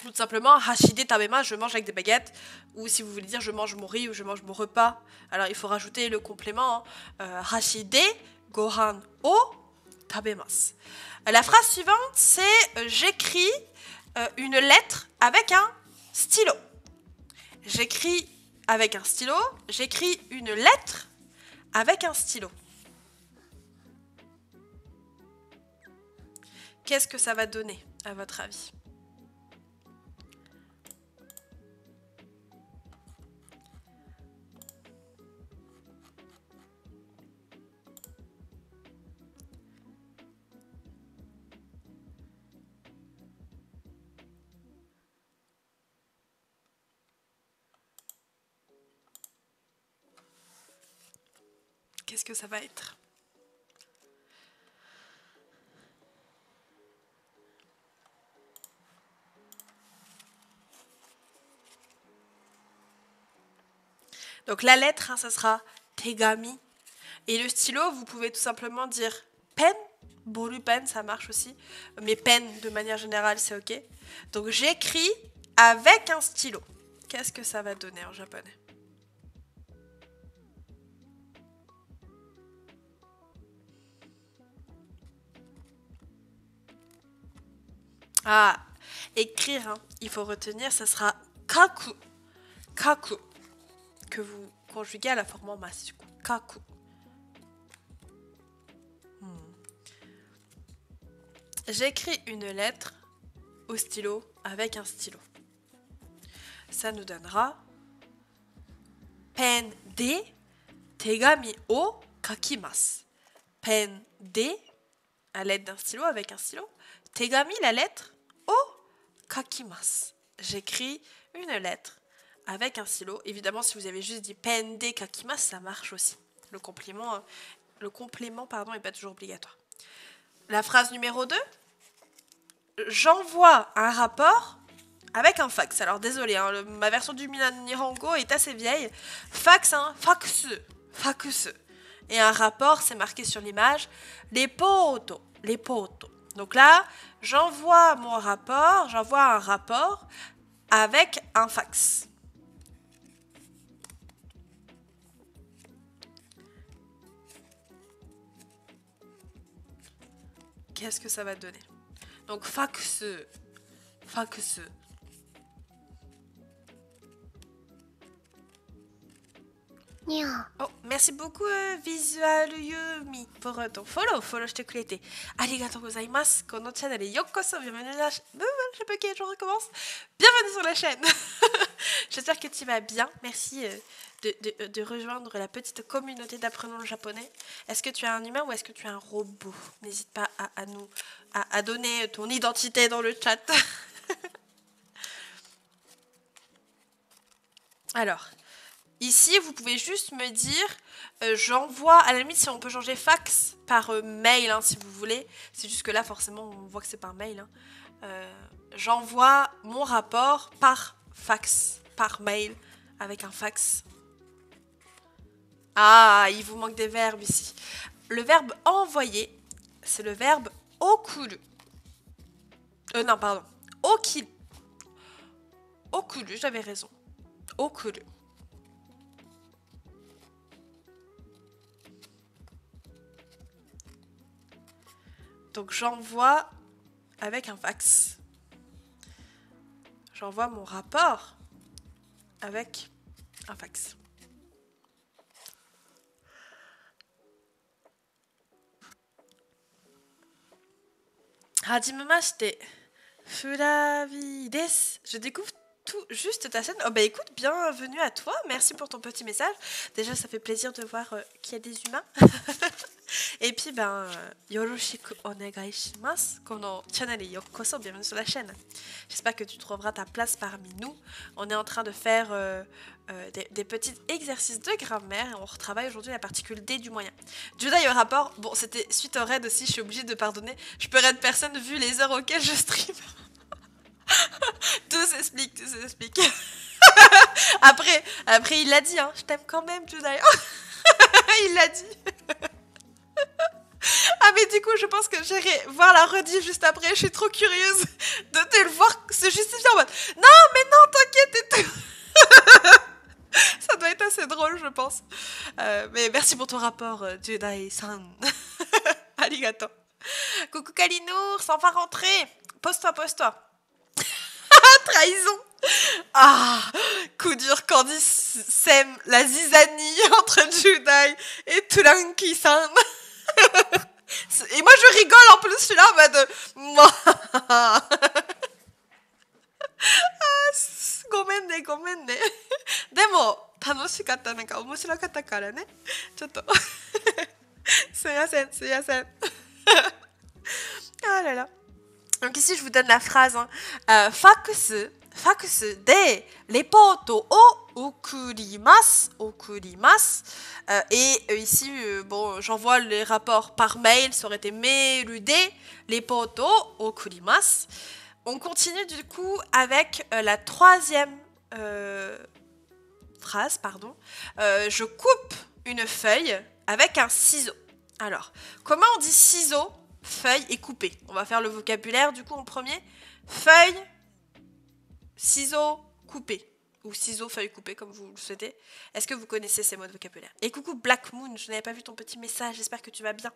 Tout simplement, Hashide tabemasu, je mange avec des baguettes. Ou si vous voulez dire je mange mon riz ou je mange mon repas. Alors il faut rajouter le complément. Hashide Gohan o tabemasu. La phrase suivante, c'est j'écris une lettre avec un stylo. J'écris avec un stylo, j'écris une lettre avec un stylo. Qu'est-ce que ça va donner, à votre avis? Qu'est-ce que ça va être? Donc la lettre, ça sera tegami. Et le stylo, vous pouvez tout simplement dire pen. Boru pen, ça marche aussi. Mais pen, de manière générale, c'est ok. Donc j'écris avec un stylo. Qu'est-ce que ça va donner en japonais? Ah, écrire, il faut retenir, ça sera kaku. Kaku. Que vous conjuguez à la forme en masse, du coup. Kaku. J'écris une lettre au stylo avec un stylo. Ça nous donnera pen de tegami o kakimasu. Pen de, à l'aide d'un stylo avec un stylo. Tegami, la lettre, o kakimasu. J'écris une lettre avec un stylo. Évidemment, si vous avez juste dit pen de kakimasu, ça marche aussi. Le complément est pas toujours obligatoire. La phrase numéro 2. J'envoie un rapport avec un fax. Alors désolé, hein, ma version du Nihongo est assez vieille. Fax, hein, fax. Et un rapport, c'est marqué sur l'image, les potos. Donc là, j'envoie un rapport avec un fax. Qu'est-ce que ça va donner? Donc fax. Oh, merci beaucoup Visual Yumi pour ton follow してくれてありがとうございます。このチャンネルようこそ bienvenue à la chaîne. Je sais pas qui, je recommence. Bienvenue sur la chaîne. J'espère que tu vas bien. Merci de rejoindre la petite communauté d'apprenants le japonais. Est-ce que tu es un humain ou est-ce que tu es un robot? N'hésite pas à donner ton identité dans le chat. Alors, ici, vous pouvez juste me dire, j'envoie, à la limite, si on peut changer fax par mail, hein, si vous voulez. C'est juste que là, forcément, on voit que c'est par mail. Hein. J'envoie mon rapport par fax, par mail, avec un fax. Ah, il vous manque des verbes ici. Le verbe envoyer, c'est le verbe okuru. Non, pardon. Okuru, j'avais raison. Okuru. Donc j'envoie avec un fax. J'envoie mon rapport avec un fax. Hajimemashite. Furavi desu. Je découvre tout juste ta chaîne. Oh bah écoute, bienvenue à toi. Merci pour ton petit message. Déjà, ça fait plaisir de voir qu'il y a des humains. Et puis, yoroshiku onegai shimasu. Kono channel yokoso, bienvenue sur la chaîne. J'espère que tu trouveras ta place parmi nous. On est en train de faire des petits exercices de grammaire et on retravaille aujourd'hui la particule D du moyen. Judai au rapport, bon, c'était suite au raid aussi, je suis obligée de pardonner. Je peux raid personne vu les heures auxquelles je stream. Tout s'explique. Après, il l'a dit, hein, je t'aime quand même, Judai. Il l'a dit. Ah mais du coup je pense que j'irai voir la rediff juste après. Je suis trop curieuse de te le voir se justifier en mode non mais non t'inquiète et tout. Ça doit être assez drôle je pense. Mais merci pour ton rapport Judai-san. Arigato. Coucou Kalinour, s'en va rentrer. Pose-toi. Trahison. Ah, coup dur, Candice sème la zizanie entre Judai et Turanki-san. Et moi je rigole en plus, je suis là en mode gomenne. Demo, 楽しかったなんか面白かったからね。ちょっとすいません。Ah là là. Donc ici je vous donne la phrase hein. Fax de reporto o okurimasu. Et ici bon j'envoie les rapports par mail, ça aurait été mailu de reporto o okurimasu. On continue du coup avec la troisième phrase, pardon. Je coupe une feuille avec un ciseau. Alors, comment on dit ciseau, feuille et couper? On va faire le vocabulaire du coup en premier. Feuille, ciseau, couper. Ou ciseau, feuille, couper, comme vous le souhaitez. Est-ce que vous connaissez ces mots de vocabulaire? Et coucou Black Moon, je n'avais pas vu ton petit message, j'espère que tu vas bien.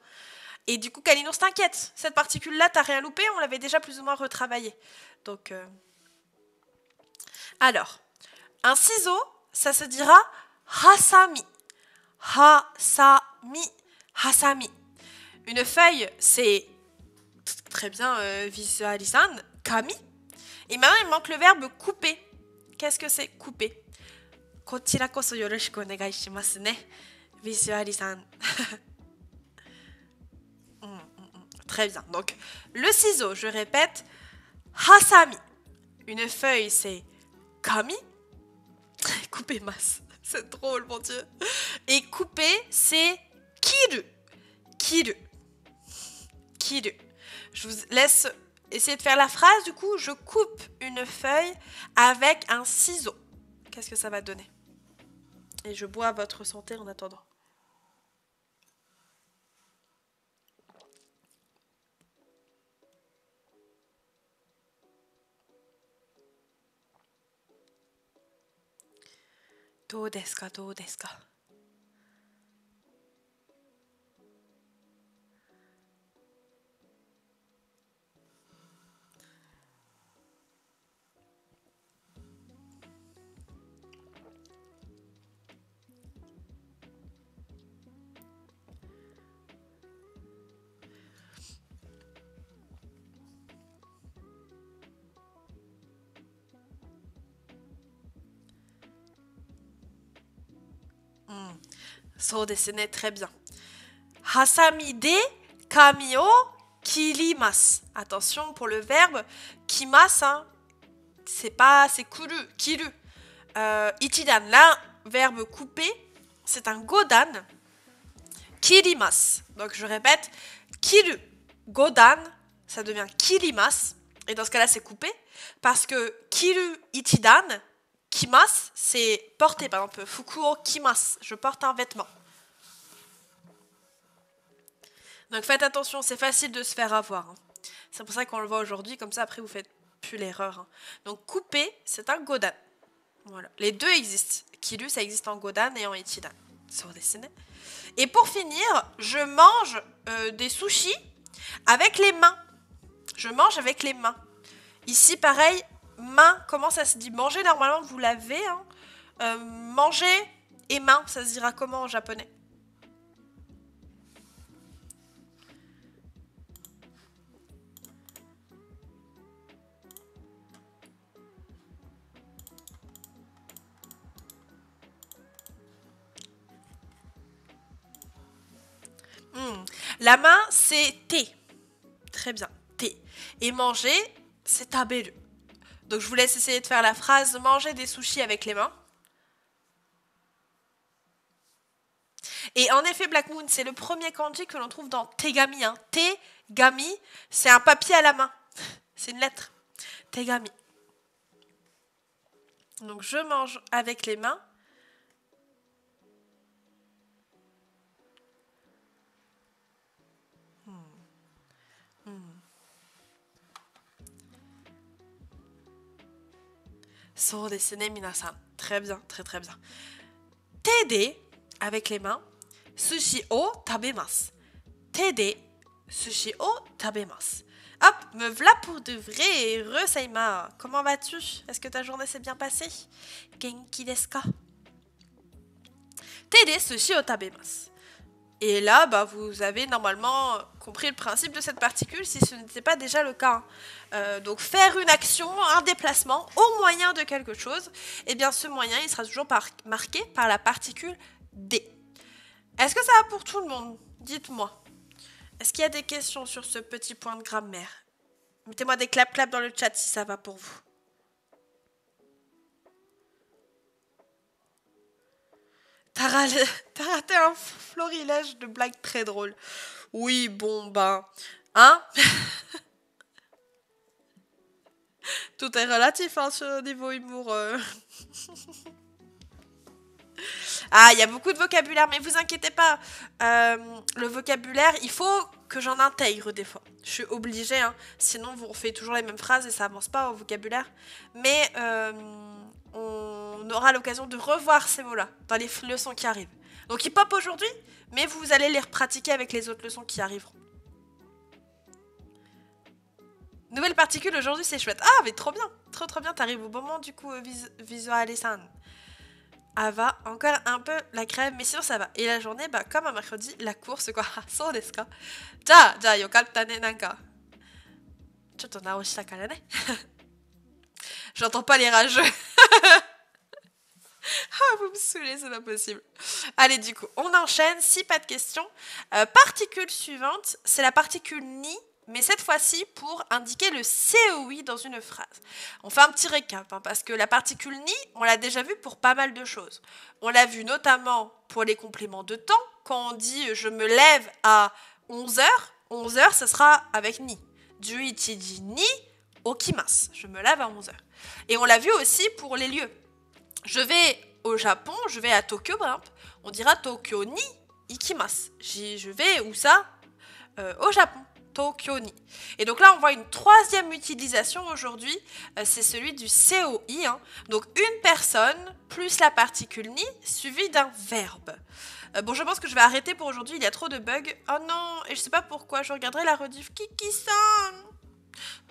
Et du coup, Kalinours, t'inquiète, cette particule-là, t'as rien loupé, on l'avait déjà plus ou moins retravaillé. Donc, alors, Un ciseau, ça se dira hasami. Hasami. Hasami. Une feuille, c'est très bien visualisant. Kami. Et maintenant, il manque le verbe couper. Qu'est-ce que c'est couper? Kochira koso yoroshiku onegai shimasu ne. Visualisant. Très bien. Donc, le ciseau, je répète, hasami. Une feuille, c'est kami. Couper masse. C'est drôle, mon Dieu. Et couper, c'est kiru. Kiru. Kiru. Je vous laisse essayer de faire la phrase. Du coup, je coupe une feuille avec un ciseau. Qu'est-ce que ça va donner? Et je bois à votre santé en attendant. Do desu ka, do desu ka? So desu ne, très bien. Hasami de kami o kirimasu. Attention pour le verbe kimasu, hein. C'est kuru, kiru. Ichidan, là, verbe couper, c'est un godan. Kirimasu. Donc je répète, kiru, godan, ça devient kirimasu. Et dans ce cas-là, c'est coupé. Parce que kiru, ichidan, kimasu, c'est porter. Par exemple, fuku o kimasu, je porte un vêtement. Donc faites attention, c'est facile de se faire avoir. Hein. C'est pour ça qu'on le voit aujourd'hui, comme ça après vous faites plus l'erreur. Hein. Donc couper, c'est un godan. Voilà. Les deux existent. Kiru, ça existe en godan et en ichidan. Et pour finir, je mange des sushis avec les mains. Je mange avec les mains. Ici, pareil, main, comment ça se dit? Manger, normalement, vous l'avez. Hein. Manger et main, ça se dira comment en japonais? La main, c'est thé. Très bien, thé. Et manger, c'est taberu. Donc je vous laisse essayer de faire la phrase manger des sushis avec les mains. Et en effet, Black Moon, c'est le premier kanji que l'on trouve dans tegami. Hein. Tegami, c'est un papier à la main. C'est une lettre. Tegami. Donc je mange avec les mains. So desu ne, minasan. Très bien, très très bien. Te avec les mains. Sushi o tabemasu. Te de, sushi o tabemasu. Hop, me v'là pour de vrai. Re-Saima, comment vas-tu? Est-ce que ta journée s'est bien passée? Genki desu ka? Te de, sushi o tabemasu. Et là, bah, vous avez normalement compris le principe de cette particule si ce n'était pas déjà le cas. Donc faire une action, un déplacement au moyen de quelque chose, eh bien ce moyen il sera toujours marqué par la particule D. Est-ce que ça va pour tout le monde? Dites-moi. Est-ce qu'il y a des questions sur ce petit point de grammaire? Mettez-moi des clap-clap dans le chat si ça va pour vous. T'as raté un florilège de blagues très drôles. Oui, bon, ben... Hein? Tout est relatif, hein, sur le niveau humour. Ah, il y a beaucoup de vocabulaire, mais vous inquiétez pas. Le vocabulaire, il faut que j'en intègre des fois. Je suis obligée, hein, sinon vous refaites toujours les mêmes phrases et ça avance pas au vocabulaire. Mais on aura l'occasion de revoir ces mots-là dans les leçons qui arrivent. Donc ils pop aujourd'hui, mais vous allez les repratiquer avec les autres leçons qui arriveront. Nouvelle particule aujourd'hui, c'est chouette. Ah, mais trop bien. Trop bien. T'arrives au bon moment, du coup, visualisan. Ah va, encore un peu la crème, mais sinon ça va. Et la journée, bah, comme un mercredi, la course, quoi. So desu ka? Ja, yokatta ne, nanka. Chotto naoshita kara ne. J'entends pas les rageux. Ah, vous me saoulez, c'est pas possible. Allez, du coup, on enchaîne. Si pas de questions. Particule suivante, c'est la particule ni, mais cette fois-ci pour indiquer le COI dans une phrase. On fait un petit récap, hein, parce que la particule ni, on l'a déjà vue pour pas mal de choses. On l'a vue notamment pour les compléments de temps. Quand on dit je me lève à 11h, 11h, ça sera avec ni. Juichiji ni okimasu. Je me lève à 11h. Et on l'a vu aussi pour les lieux. Je vais au Japon, je vais à Tokyo, par exemple. On dira Tokyo ni ikimasu. Je vais où ça au Japon. Tokyo ni. Et donc là, on voit une troisième utilisation aujourd'hui. C'est celui du COI. Hein. Donc une personne plus la particule ni suivie d'un verbe. Bon, je pense que je vais arrêter pour aujourd'hui. Il y a trop de bugs. Oh non, et je sais pas pourquoi. Je regarderai la rediff. Kiki-san.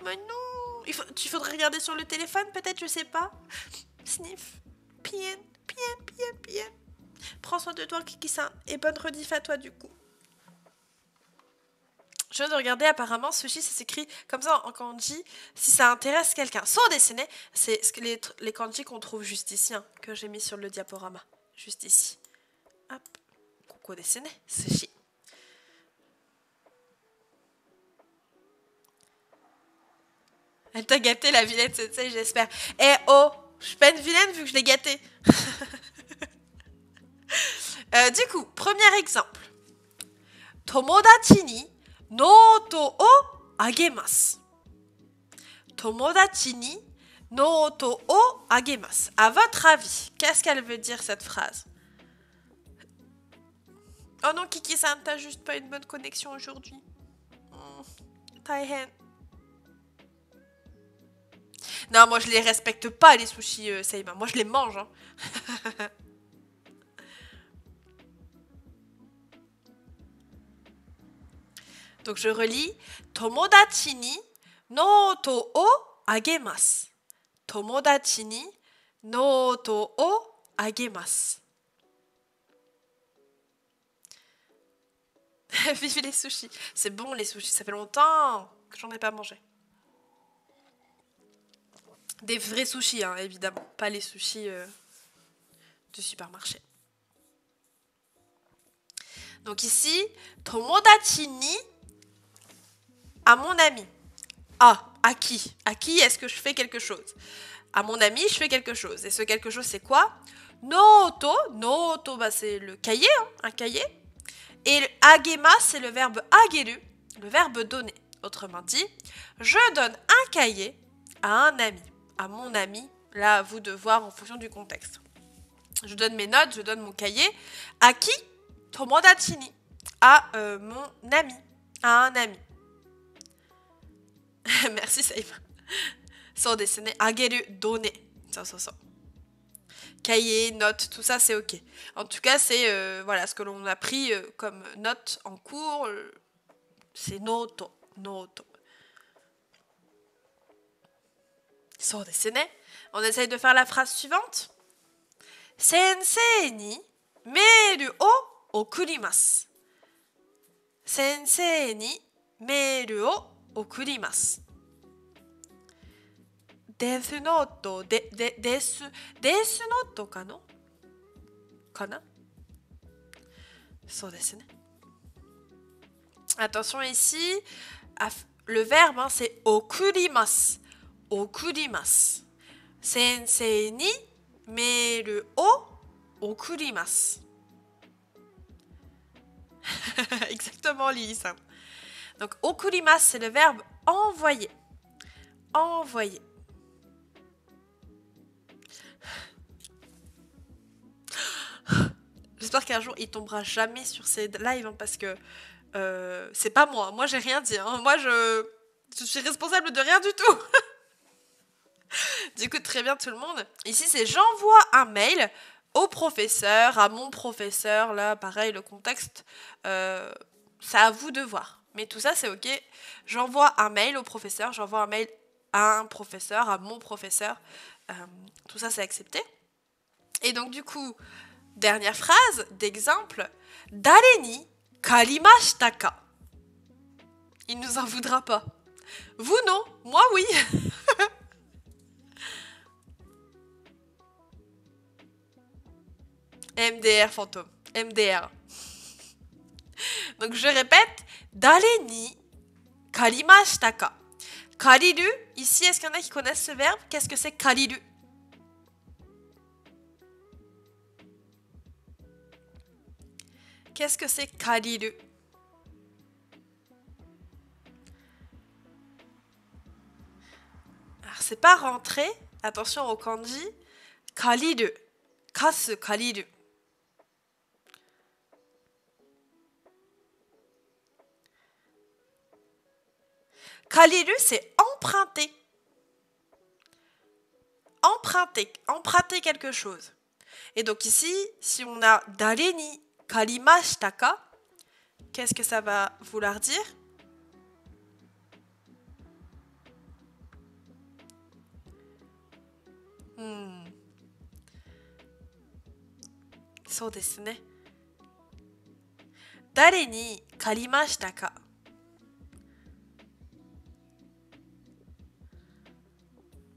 Mais non. Tu faudrait regarder sur le téléphone, peut-être, je sais pas. Sniff. Pien. Prends soin de toi, Kiki-san. Et bonne rediff à toi, du coup. Je viens de regarder, apparemment, sushi, ça s'écrit comme ça en kanji, si ça intéresse quelqu'un. So dessiné, c'est les kanji qu'on trouve juste ici, hein, que j'ai mis sur le diaporama. Juste ici. Hop. Koko dessiné, sushi. Elle t'a gâté, la vilaine sensei, j'espère. Eh oh, je suis pas une vilaine vu que je l'ai gâtée. Du coup, premier exemple. Tomodachi ni noto o agemasu. Tomodachi ni noto o agemasu. À votre avis, qu'est-ce qu'elle veut dire cette phrase? Oh non, Kiki-san, t'as juste pas une bonne connexion aujourd'hui. Taihen. Non, moi je les respecte pas, les sushis, Seima. Moi je les mange. Hein. Donc je relis. Tomodachi ni noto o agemasu. Tomodachi ni noto o agemasu. Vive les sushis. C'est bon les sushis, ça fait longtemps que j'en ai pas mangé. Des vrais sushis, hein, évidemment. Pas les sushis du supermarché. Donc ici, Tomodachi ni à mon ami. Ah, à qui? À qui est-ce que je fais quelque chose? À mon ami, je fais quelque chose. Et ce quelque chose, c'est quoi? Noto. Noto, bah, c'est le cahier, hein, un cahier. Et le agema, c'est le verbe ageru, le verbe donner. Autrement dit, je donne un cahier à un ami. À mon ami, là, à vous de voir en fonction du contexte. Je donne mes notes, je donne mon cahier. À qui? Tomodachi ni. À mon ami. À un ami. Merci, Saïma. So desene, ageru, donner. Ça. Cahier, notes, tout ça, c'est ok. En tout cas, c'est voilà, ce que l'on a pris comme note en cours. C'est noto. So desene. On essaye de faire la phrase suivante. Sensei ni mail o okurimasu. Sensei ni mail o okurimasu. Desu note desu note kana? So desu ne. Attention ici, le verbe hein, c'est okurimasu. Okurimasu. Sensei ni mail o okurimasu. Exactement, Lily-san. Donc, okurimasu, c'est le verbe envoyer. Envoyer. J'espère qu'un jour, il tombera jamais sur ces lives, hein, parce que c'est pas moi. Moi, j'ai rien dit. Hein. Moi, je suis responsable de rien du tout. Du coup, très bien tout le monde. Ici, c'est j'envoie un mail au professeur, à mon professeur. Là, pareil, le contexte, c'est à vous de voir. Mais tout ça, c'est ok. J'envoie un mail au professeur, j'envoie un mail à un professeur, à mon professeur. Tout ça, c'est accepté. Et donc, du coup, dernière phrase d'exemple. Dare ni karimashita ka? Il nous en voudra pas. Vous, non. Moi, oui. MDR, fantôme. MDR. Donc, je répète. Dare ni karimashita ka? Kariru, ici, est-ce qu'il y en a qui connaissent ce verbe? Qu'est-ce que c'est kariru? Qu'est-ce que c'est kariru? Alors, c'est pas rentrer. Attention au kanji. Kariru. Kasu kariru. Kariru, c'est emprunter. Emprunter quelque chose. Et donc ici, si on a dare ni karimashita ka, qu'est-ce que ça va vouloir dire? So desu ne. Dare ni karimashita ka?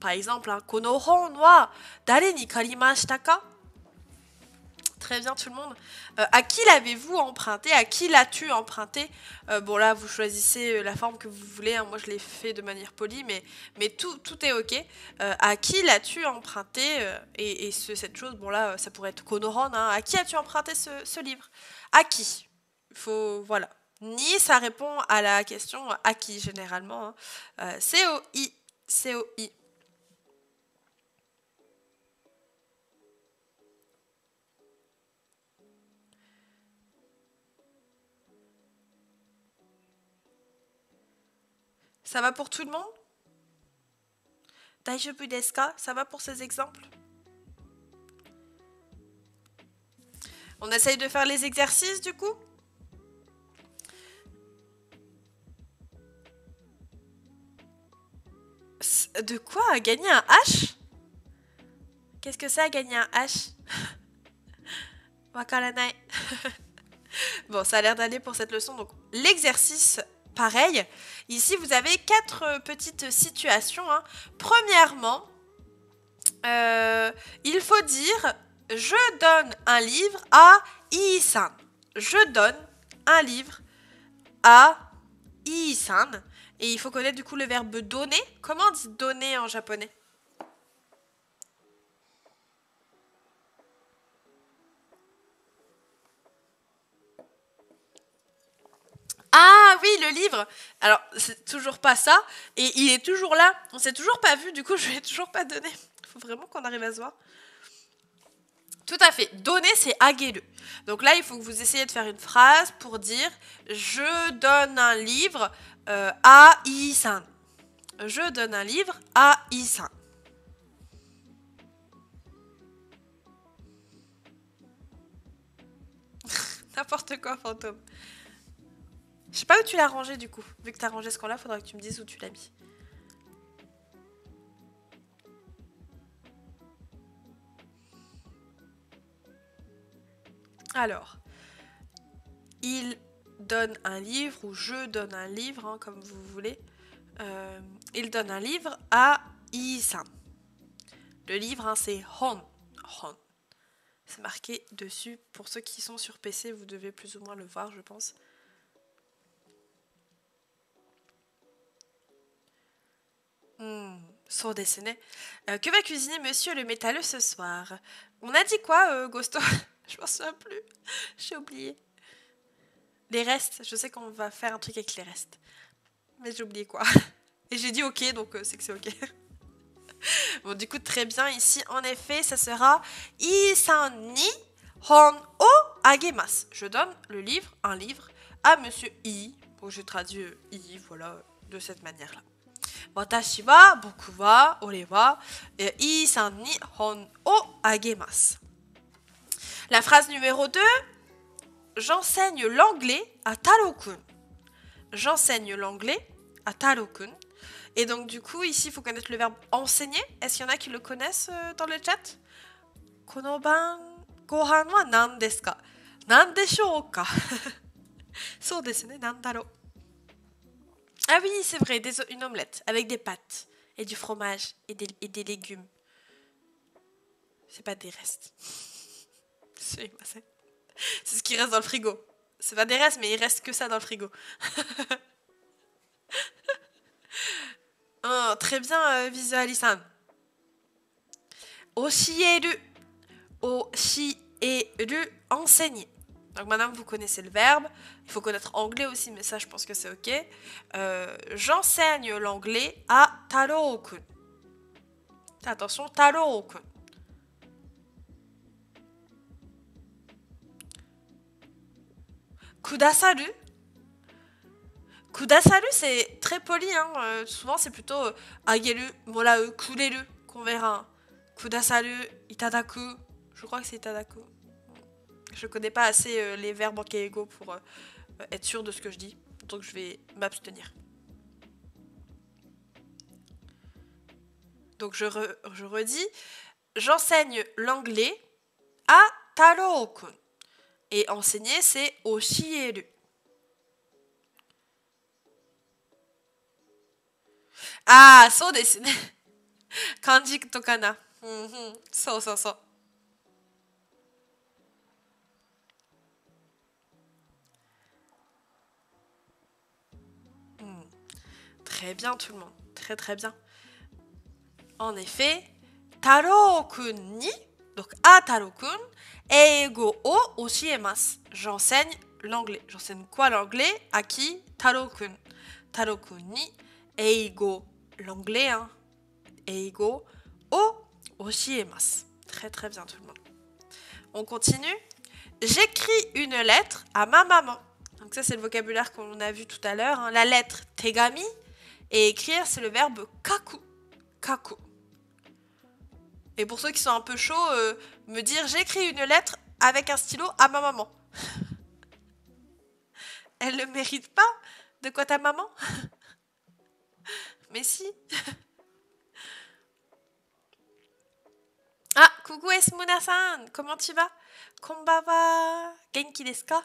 Par exemple, kono hon wa dare ni karimashita ka? Très bien tout le monde. À qui l'avez-vous emprunté? À qui l'as-tu emprunté? Bon là, vous choisissez la forme que vous voulez. Hein. Moi, je l'ai fait de manière polie, mais tout est ok. À qui l'as-tu emprunté? Et cette chose, bon là, ça pourrait être konohon. Hein. À qui as-tu emprunté ce livre? À qui? Voilà. Ni, ça répond à la question à qui, généralement. Hein. COI. COI. Ça va pour tout le monde? Daijoubu desu ka? Ça va pour ces exemples? On essaye de faire les exercices du coup? De quoi? Gagner un H? Qu'est-ce que c'est gagner un H? Wakaranai. Bon, ça a l'air d'aller pour cette leçon. Donc, l'exercice, pareil. Ici, vous avez 4 petites situations. Hein. Premièrement, il faut dire « Je donne un livre à Ii-san ». Je donne un livre à Ii-san. Et il faut connaître du coup le verbe « donner ». Comment on dit « donner » en japonais? Ah oui, le livre. Alors, c'est toujours pas ça. Et il est toujours là. On s'est toujours pas vu. Du coup, je lui ai toujours pas donné. Il faut vraiment qu'on arrive à se voir. Tout à fait. Donner, c'est ageru. Donc là, il faut que vous essayiez de faire une phrase pour dire « Je donne un livre à Ii-san ». Je donne un livre à Ii-san. N'importe quoi, fantôme. Je sais pas où tu l'as rangé du coup. Vu que tu as rangé ce camp-là, faudra que tu me dises où tu l'as mis. Alors, il donne un livre ou je donne un livre, hein, comme vous voulez. Il donne un livre à Ii-san. Le livre, hein, c'est hon. Hon. C'est marqué dessus. Pour ceux qui sont sur PC, vous devez plus ou moins le voir, je pense. So desu ne. Que va cuisiner monsieur le métalleux ce soir? On a dit quoi, Ghosto? Je m'en souviens plus. J'ai oublié. Les restes. Je sais qu'on va faire un truc avec les restes. Mais j'ai oublié quoi. Et j'ai dit ok, donc c'est que c'est ok. Bon, du coup, très bien. Ici, en effet, ça sera Ii-san ni hon o agemasu. Je donne le livre, un livre, à monsieur I. Bon, je traduis I, voilà, de cette manière-là. Watashi wa, boku wa, ore wa, Ii-san ni hon o agemasu. La phrase numéro 2. J'enseigne l'anglais à Taro-kun. j'enseigne l'anglais à Taro-kun. Et donc du coup, ici, il faut connaître le verbe enseigner. Est-ce qu'il y en a qui le connaissent dans le chat? Konoban gohan wa nan desu ka? Nan deshou ka? So desu ne, nan daro. Ah oui, c'est vrai, une omelette avec des pâtes et du fromage et des légumes. C'est pas des restes. C'est ce qui reste dans le frigo. C'est pas des restes, mais il reste que ça dans le frigo. Oh, très bien, Visualisan. Oshieru. Oshieru, enseigner. Donc maintenant, vous connaissez le verbe. Il faut connaître anglais aussi, mais ça, je pense que c'est ok. J'enseigne l'anglais à Taro-kun. Attention, Taro-kun. Kudasaru. Kudasaru, c'est très poli. Hein. Souvent, c'est plutôt ageru, morau, kureru qu'on verra. Kudasaru, itadaku. Je crois que c'est itadaku. Je connais pas assez les verbes en keigo pour être sûr de ce que je dis. Donc, je vais m'abstenir. Donc, je redis. J'enseigne l'anglais à Taro-kun. Et enseigner, c'est oshieru. Ah, so desu ne. Kanji to kana. So. Très bien tout le monde. Très très bien. En effet, Taro-kun ni, donc à Taro-kun, eigo o oshiemasu. J'enseigne l'anglais. J'enseigne quoi l'anglais? À qui? Taro-kun. Taro-kun ni, eigo, l'anglais, hein. Eigo o oshiemasu. Très très bien tout le monde. On continue. J'écris une lettre à ma maman. Donc ça c'est le vocabulaire qu'on a vu tout à l'heure. Hein. La lettre tegami. Et écrire, c'est le verbe kaku. Kaku. Et pour ceux qui sont un peu chauds, me dire j'écris une lettre avec un stylo à ma maman. Elle ne mérite pas? De quoi ta maman? Mais si. Ah, coucou Esmuna-san, comment tu vas? Konbawa, genki desu ka?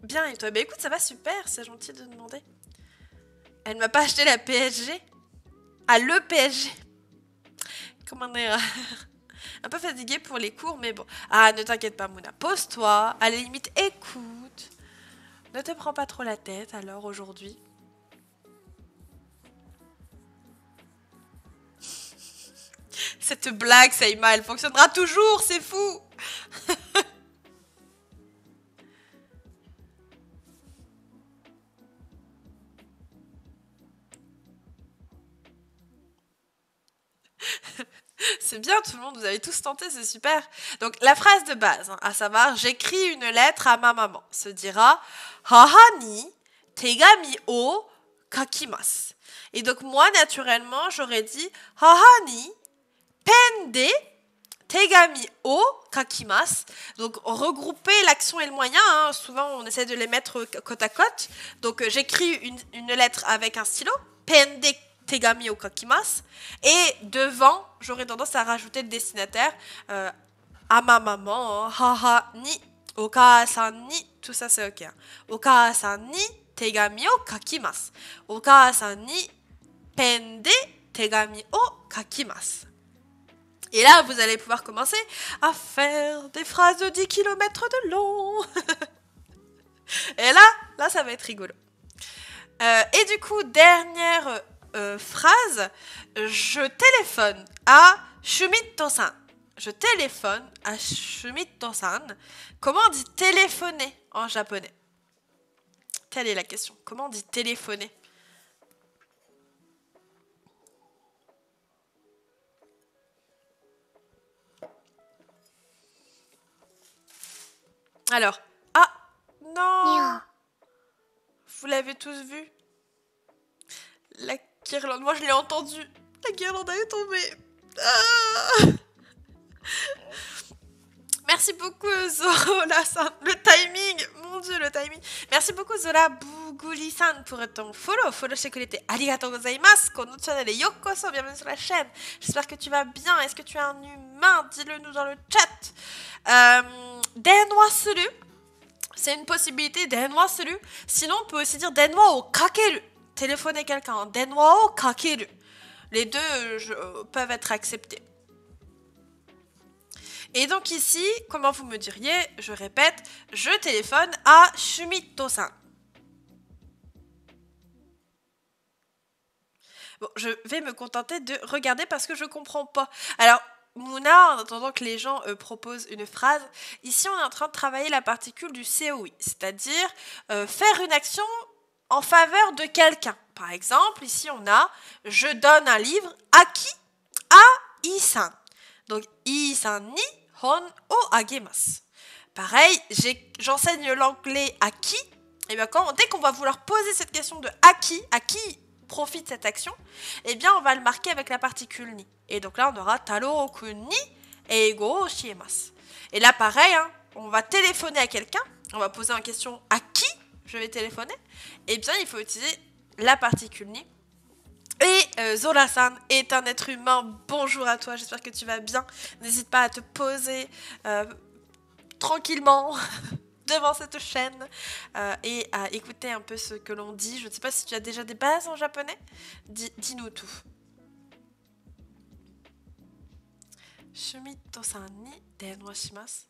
Bien, et toi? Bah écoute, ça va super, c'est gentil de demander. Elle m'a pas acheté la PSG. Ah, le PSG. Comment dire? Un peu fatiguée pour les cours, mais bon. Ah, ne t'inquiète pas, Mouna. Pose-toi. À la limite, écoute. Ne te prends pas trop la tête, alors, aujourd'hui. Cette blague, Saïma, elle fonctionnera toujours, c'est fou. C'est bien, tout le monde, vous avez tous tenté, c'est super. Donc, la phrase de base, hein, à savoir, j'écris une lettre à ma maman, se dira Haha ni tegami o kakimasu. Et donc, moi, naturellement, j'aurais dit Haha ni pen de tegami o kakimasu. Donc, regrouper l'action et le moyen. Hein, souvent, on essaie de les mettre côte à côte. Donc, j'écris une lettre avec un stylo. Pen de tegami o kakimasu. Et devant, j'aurais tendance à rajouter le destinataire à ma maman. Hein, haha ni okasan ni. Tout ça, c'est ok. Hein. Okasan ni tegami o kakimasu. Okasan ni pen de tegami o kakimasu. Et là, vous allez pouvoir commencer à faire des phrases de 10 km de long. Et là, ça va être rigolo. Et du coup, dernière phrase, je téléphone à Shumito-san. Je téléphone à Shumito-san. Comment on dit téléphoner en japonais? Telle est la question. Comment on dit téléphoner? Alors, ah, non. Vous l'avez tous vu? La guirlande, moi je l'ai entendu. La guirlande est tombée. Ah, merci beaucoup Zola, le timing, mon dieu le timing. Merci beaucoup Zola Buguli-san pour ton follow. Follow chez Colette. Arigatou gozaimasu. Kono channel yokoso, bienvenue sur la chaîne. J'espère que tu vas bien. Est-ce que tu es un humain? Dis-le nous dans le chat. Denwa suru. C'est une possibilité, denwa suru. Sinon on peut aussi dire denwa o kakeru. Téléphoner quelqu'un. Denwa o kakeru. Les deux peuvent être acceptés. Et donc ici, comment vous me diriez, je répète, je téléphone à Shumito-san. Bon, je vais me contenter de regarder parce que je comprends pas. Alors, Mouna, en attendant que les gens proposent une phrase, ici on est en train de travailler la particule du COI, c'est-à-dire faire une action en faveur de quelqu'un. Par exemple, ici on a « Je donne un livre à qui ?» À I-san. Donc, I-san ni hon o agemasu. Pareil, j'enseigne l'anglais à qui? Et bien dès qu'on va vouloir poser cette question de à qui profite cette action, eh bien on va le marquer avec la particule ni. Et donc là on aura Taro-kun ni eigo o shiemasu. Et là pareil, hein, on va téléphoner à quelqu'un, on va poser une question à qui je vais téléphoner, et bien il faut utiliser la particule ni. Et Zola-san est un être humain, bonjour à toi, j'espère que tu vas bien. N'hésite pas à te poser tranquillement devant cette chaîne et à écouter un peu ce que l'on dit. Je ne sais pas si tu as déjà des bases en japonais. Dis-nous tout. Shumito-san ni denwa shimasu.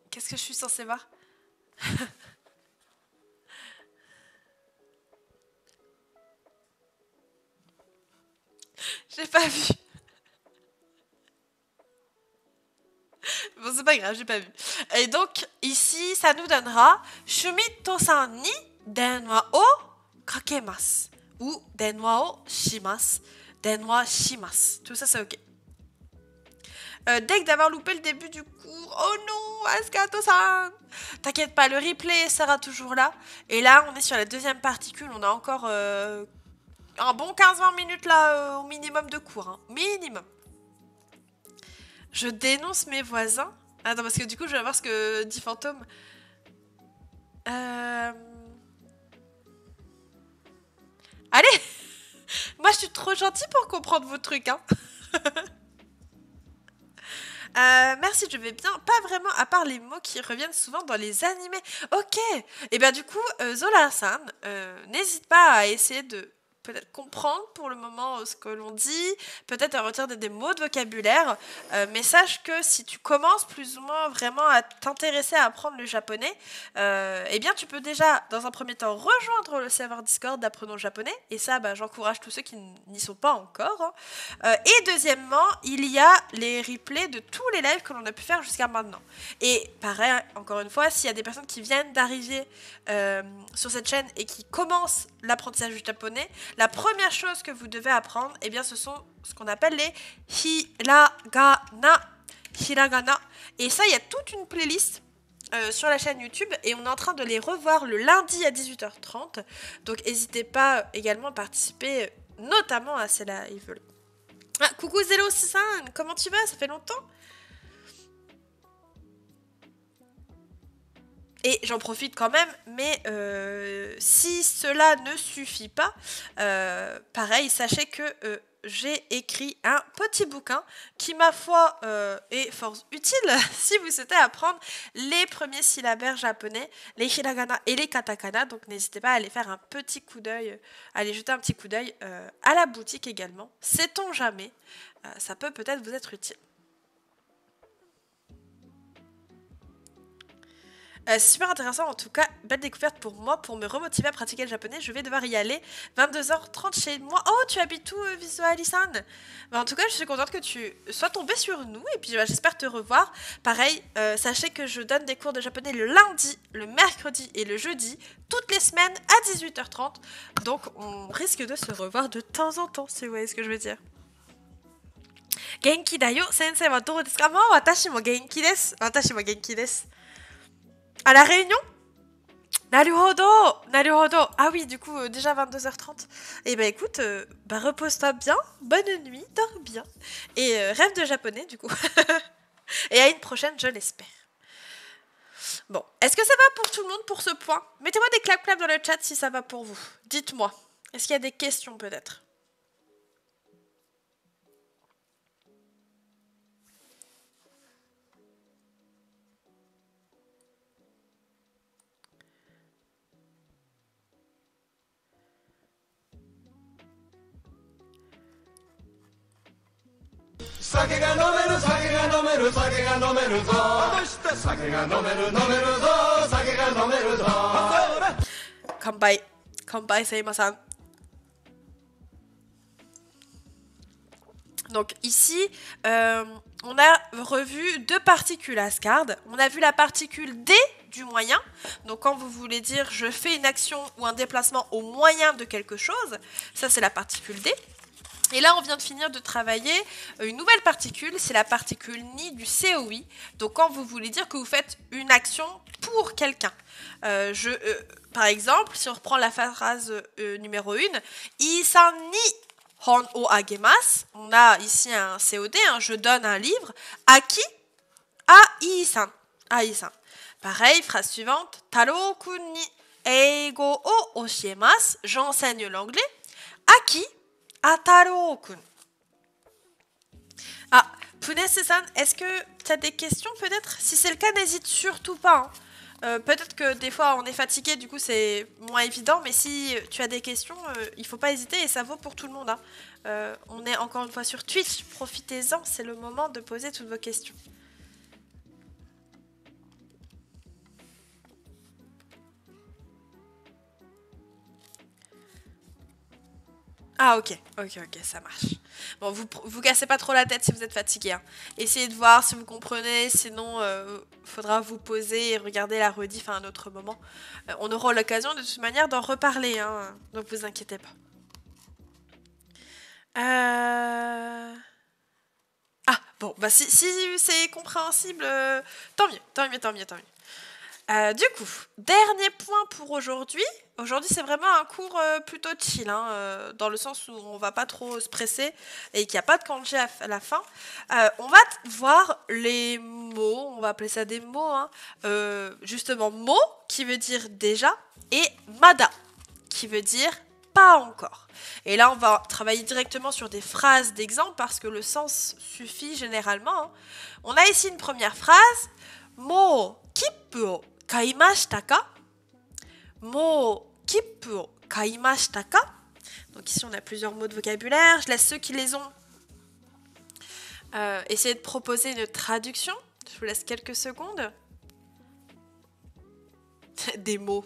Qu'est-ce que je suis censée voir? J'ai pas vu. Bon, c'est pas grave, j'ai pas vu. Et donc, ici, ça nous donnera Shumito-san ni denwa o kakemasu. Ou denwa o shimasu. Denwa shimasu. Tout ça, c'est ok. Dès que d'avoir loupé le début du cours. Oh non, Asukato-san. T'inquiète pas, le replay sera toujours là. Et là, on est sur la deuxième particule. On a encore un bon 15-20 minutes là au minimum de cours. Hein. Minimum. Je dénonce mes voisins. Attends, parce que du coup, je vais voir ce que dit Fantôme. Allez. Moi, je suis trop gentille pour comprendre vos trucs. Hein. Merci, je vais bien. Pas vraiment, à part les mots qui reviennent souvent dans les animés. Ok. Et bien du coup, Zola-san, n'hésite pas à essayer de peut-être comprendre pour le moment ce que l'on dit, peut-être à retirer des mots de vocabulaire, mais sache que si tu commences plus ou moins vraiment à t'intéresser à apprendre le japonais, eh bien tu peux déjà dans un premier temps rejoindre le serveur Discord d'Apprenons le japonais, et ça j'encourage tous ceux qui n'y sont pas encore, hein. Et deuxièmement, il y a les replays de tous les lives que l'on a pu faire jusqu'à maintenant. Et pareil, encore une fois, s'il y a des personnes qui viennent d'arriver sur cette chaîne et qui commencent l'apprentissage du japonais, la première chose que vous devez apprendre, eh bien, ce sont ce qu'on appelle les hiragana. Hiragana. Et ça, il y a toute une playlist sur la chaîne YouTube et on est en train de les revoir le lundi à 18h30. Donc, n'hésitez pas également à participer, notamment à ces lives. Ah, coucou Zelo600, comment tu vas? Ça fait longtemps. Et j'en profite quand même, mais si cela ne suffit pas, pareil, sachez que j'ai écrit un petit bouquin qui, ma foi, est fort utile si vous souhaitez apprendre les premiers syllabaires japonais, les hiragana et les katakana. Donc n'hésitez pas à aller faire un petit coup d'œil, à aller jeter un petit coup d'œil à la boutique également. Sait-on jamais, ça peut peut-être vous être utile. C'est super intéressant, en tout cas, belle découverte pour moi, pour me remotiver à pratiquer le japonais. Je vais devoir y aller 22h30 chez moi. Oh, tu habites où, Visualisan? En tout cas, je suis contente que tu sois tombée sur nous et puis j'espère te revoir. Pareil, sachez que je donne des cours de japonais le lundi, le mercredi et le jeudi, toutes les semaines à 18h30. Donc, on risque de se revoir de temps en temps, si vous voyez ce que je veux dire. Genki da yo, sensei wa dou desu ka? Watashi mo genki desu. Watashi mo genki desu. À La Réunion? Naruhodo, naruhodo. Ah oui, du coup, déjà 22h30. Eh ben écoute, repose-toi bien, bonne nuit, dors bien. Et rêve de japonais, du coup. Et à une prochaine, je l'espère. Bon, est-ce que ça va pour tout le monde pour ce point? Mettez-moi des clap-clap dans le chat si ça va pour vous. Dites-moi. Est-ce qu'il y a des questions peut-être? Kanpai. Kanpai, Saïma-san. Donc ici, on a revu deux particules Asgard. On a vu la particule D du moyen. Donc quand vous voulez dire je fais une action ou un déplacement au moyen de quelque chose, ça c'est la particule D. Et là, on vient de finir de travailler une nouvelle particule, c'est la particule Ni du COI. Donc quand vous voulez dire que vous faites une action pour quelqu'un. Par exemple, si on reprend la phrase numéro 1, Isan ni hon o agemas. On a ici un COD, je donne un livre. À qui? À Isan. À Isan. Pareil, phrase suivante. Taro-kun ni eigo o oshiemas. J'enseigne l'anglais. À qui? À Taro-kun. Ah, Punesse-san, est-ce que tu as des questions peut-être? Si c'est le cas, n'hésite surtout pas. Peut-être que des fois on est fatigué, du coup c'est moins évident, mais si tu as des questions, il faut pas hésiter et ça vaut pour tout le monde. On est encore une fois sur Twitch, profitez-en, c'est le moment de poser toutes vos questions. Ah ok, ça marche. Bon, vous cassez pas trop la tête si vous êtes fatigué. Essayez de voir si vous comprenez, sinon faudra vous poser et regarder la rediff à un autre moment. On aura l'occasion de toute manière d'en reparler, donc vous inquiétez pas. Ah bon, bah si c'est compréhensible, tant mieux. Du coup, dernier point pour aujourd'hui. Aujourd'hui, c'est vraiment un cours plutôt chill, dans le sens où on va pas trop se presser et qu'il n'y a pas de kanji à la fin. On va voir les mots, on va appeler ça des mots. Justement, mot qui veut dire déjà et mada qui veut dire pas encore. Et là, on va travailler directement sur des phrases d'exemple parce que le sens suffit généralement. On a ici une première phrase. Mo kippu o kaimashita ka? Mo kippu o kaimashita ka? Donc ici, on a plusieurs mots de vocabulaire. Je laisse ceux qui les ont essayer de proposer une traduction. Je vous laisse quelques secondes. Des mots.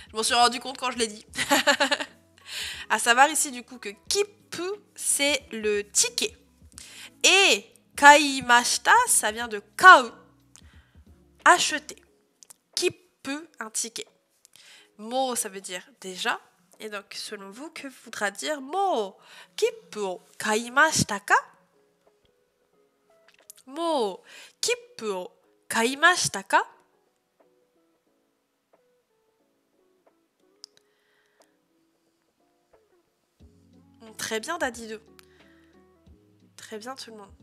Je m'en suis rendu compte quand je l'ai dit. À savoir ici du coup que kippu, c'est le ticket. Et kaimashita, ça vient de kau, acheter. Kippu, un ticket. Mo, ça veut dire déjà. Et donc, selon vous, que voudra dire mo kippu o kaimashita ka? Mo kippu o kaimashita ka? Très bien, Dadido. Très bien, tout le monde.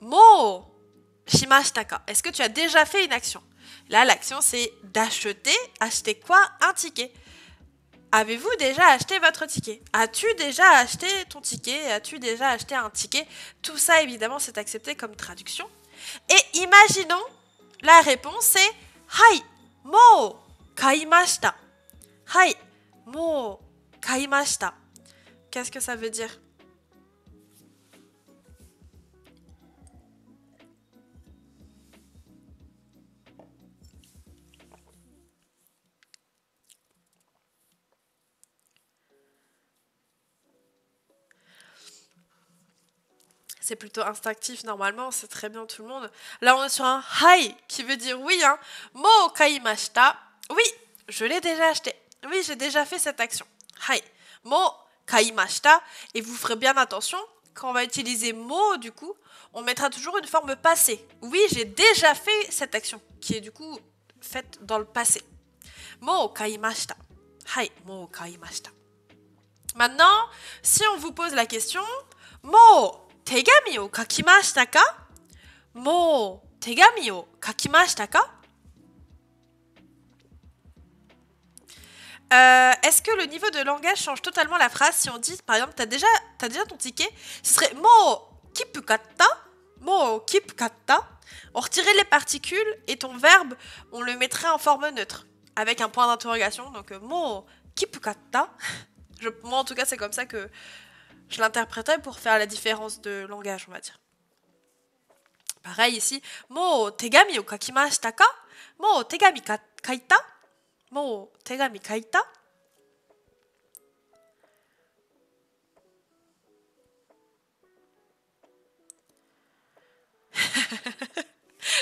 Mo shimashita ka. Est-ce que tu as déjà fait une action? Là, l'action, c'est d'acheter. Acheter quoi? Un ticket. Avez-vous déjà acheté votre ticket? As-tu déjà acheté ton ticket? As-tu déjà acheté un ticket? Tout ça, évidemment, c'est accepté comme traduction. Et imaginons, la réponse c'est Hai, mo kaimashita. Hai, mo kaimashita. Qu'est-ce que ça veut dire? C'est plutôt instinctif normalement, c'est très bien tout le monde. Là, on est sur un hai qui veut dire oui. Mo kaimashita. Oui, je l'ai déjà acheté. Oui, j'ai déjà fait cette action. Hai. Mo kaimashita. Et vous ferez bien attention. quand on va utiliser mo, du coup, on mettra toujours une forme passée. Oui, j'ai déjà fait cette action, qui est du coup faite dans le passé. Mo kaimashita. Hai, mo kaimashita. Maintenant, si on vous pose la question, mo tegami o kakimashita ka? Mo tegami o kakimashita ka? Est-ce que le niveau de langage change totalement la phrase si on dit, par exemple, t'as déjà ton ticket, ce serait mo kipukatta, mo kipukatta. On retirait les particules et ton verbe, on le mettrait en forme neutre avec un point d'interrogation. Donc mo kipukatta. Moi, en tout cas, c'est comme ça que je l'interprétais pour faire la différence de langage, on va dire. Pareil ici, mo tegami o kakimashita ka? Mo tegami kaita? Mo tegami kaita?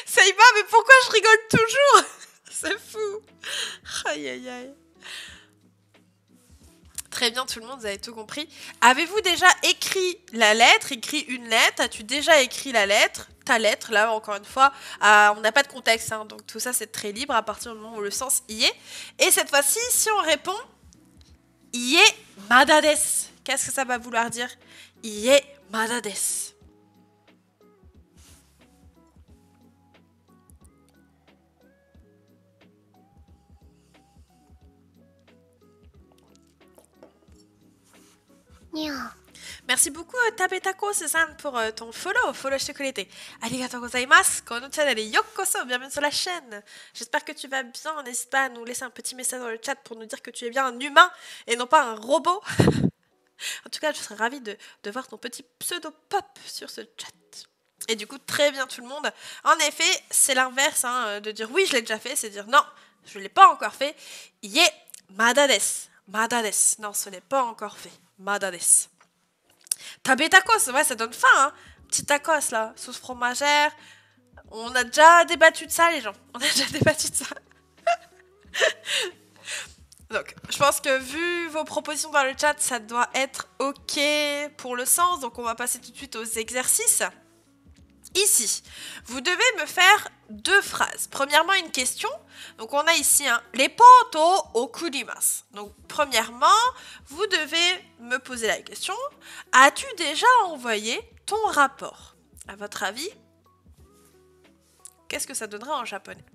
Saïba, mais pourquoi je rigole toujours? C'est fou. Aïe aïe aïe. Très bien, tout le monde, vous avez tout compris. Avez-vous déjà écrit la lettre, écrit une lettre? As-tu déjà écrit la lettre? Ta lettre, là, encore une fois, on n'a pas de contexte, hein, donc tout ça, c'est très libre à partir du moment où le sens y est. Et cette fois-ci, si on répond « Ie madades », qu'est-ce que ça va vouloir dire? « Ie madades ». Merci beaucoup Tabetako-san pour ton followしてくれてありがとうございます。このチャンネルようこそ、bienvenue sur la chaîne. J'espère que tu vas bien. N'hésite pas à nous laisser un petit message dans le chat pour nous dire que tu es bien un humain et non pas un robot. En tout cas, je serais ravie de voir ton petit pseudo pop sur ce chat. Et du coup, très bien tout le monde. En effet, c'est l'inverse hein, de dire oui, je l'ai déjà fait, c'est dire non, je ne l'ai pas encore fait. Ie madades. Madades. Non, ce n'est pas encore fait. Madades. Tabetacos, ouais, ça donne faim, hein. Petit tacos, là, sauce fromagère. On a déjà débattu de ça, les gens. On a déjà débattu de ça. Donc, je pense que vu vos propositions dans le chat, ça doit être OK pour le sens. Donc, on va passer tout de suite aux exercices. Ici, vous devez me faire 2 phrases. Premièrement, une question. Donc, on a ici un reporto okurimasu. Donc, premièrement, vous devez me poser la question. As-tu déjà envoyé ton rapport? À votre avis, qu'est-ce que ça donnerait en japonais?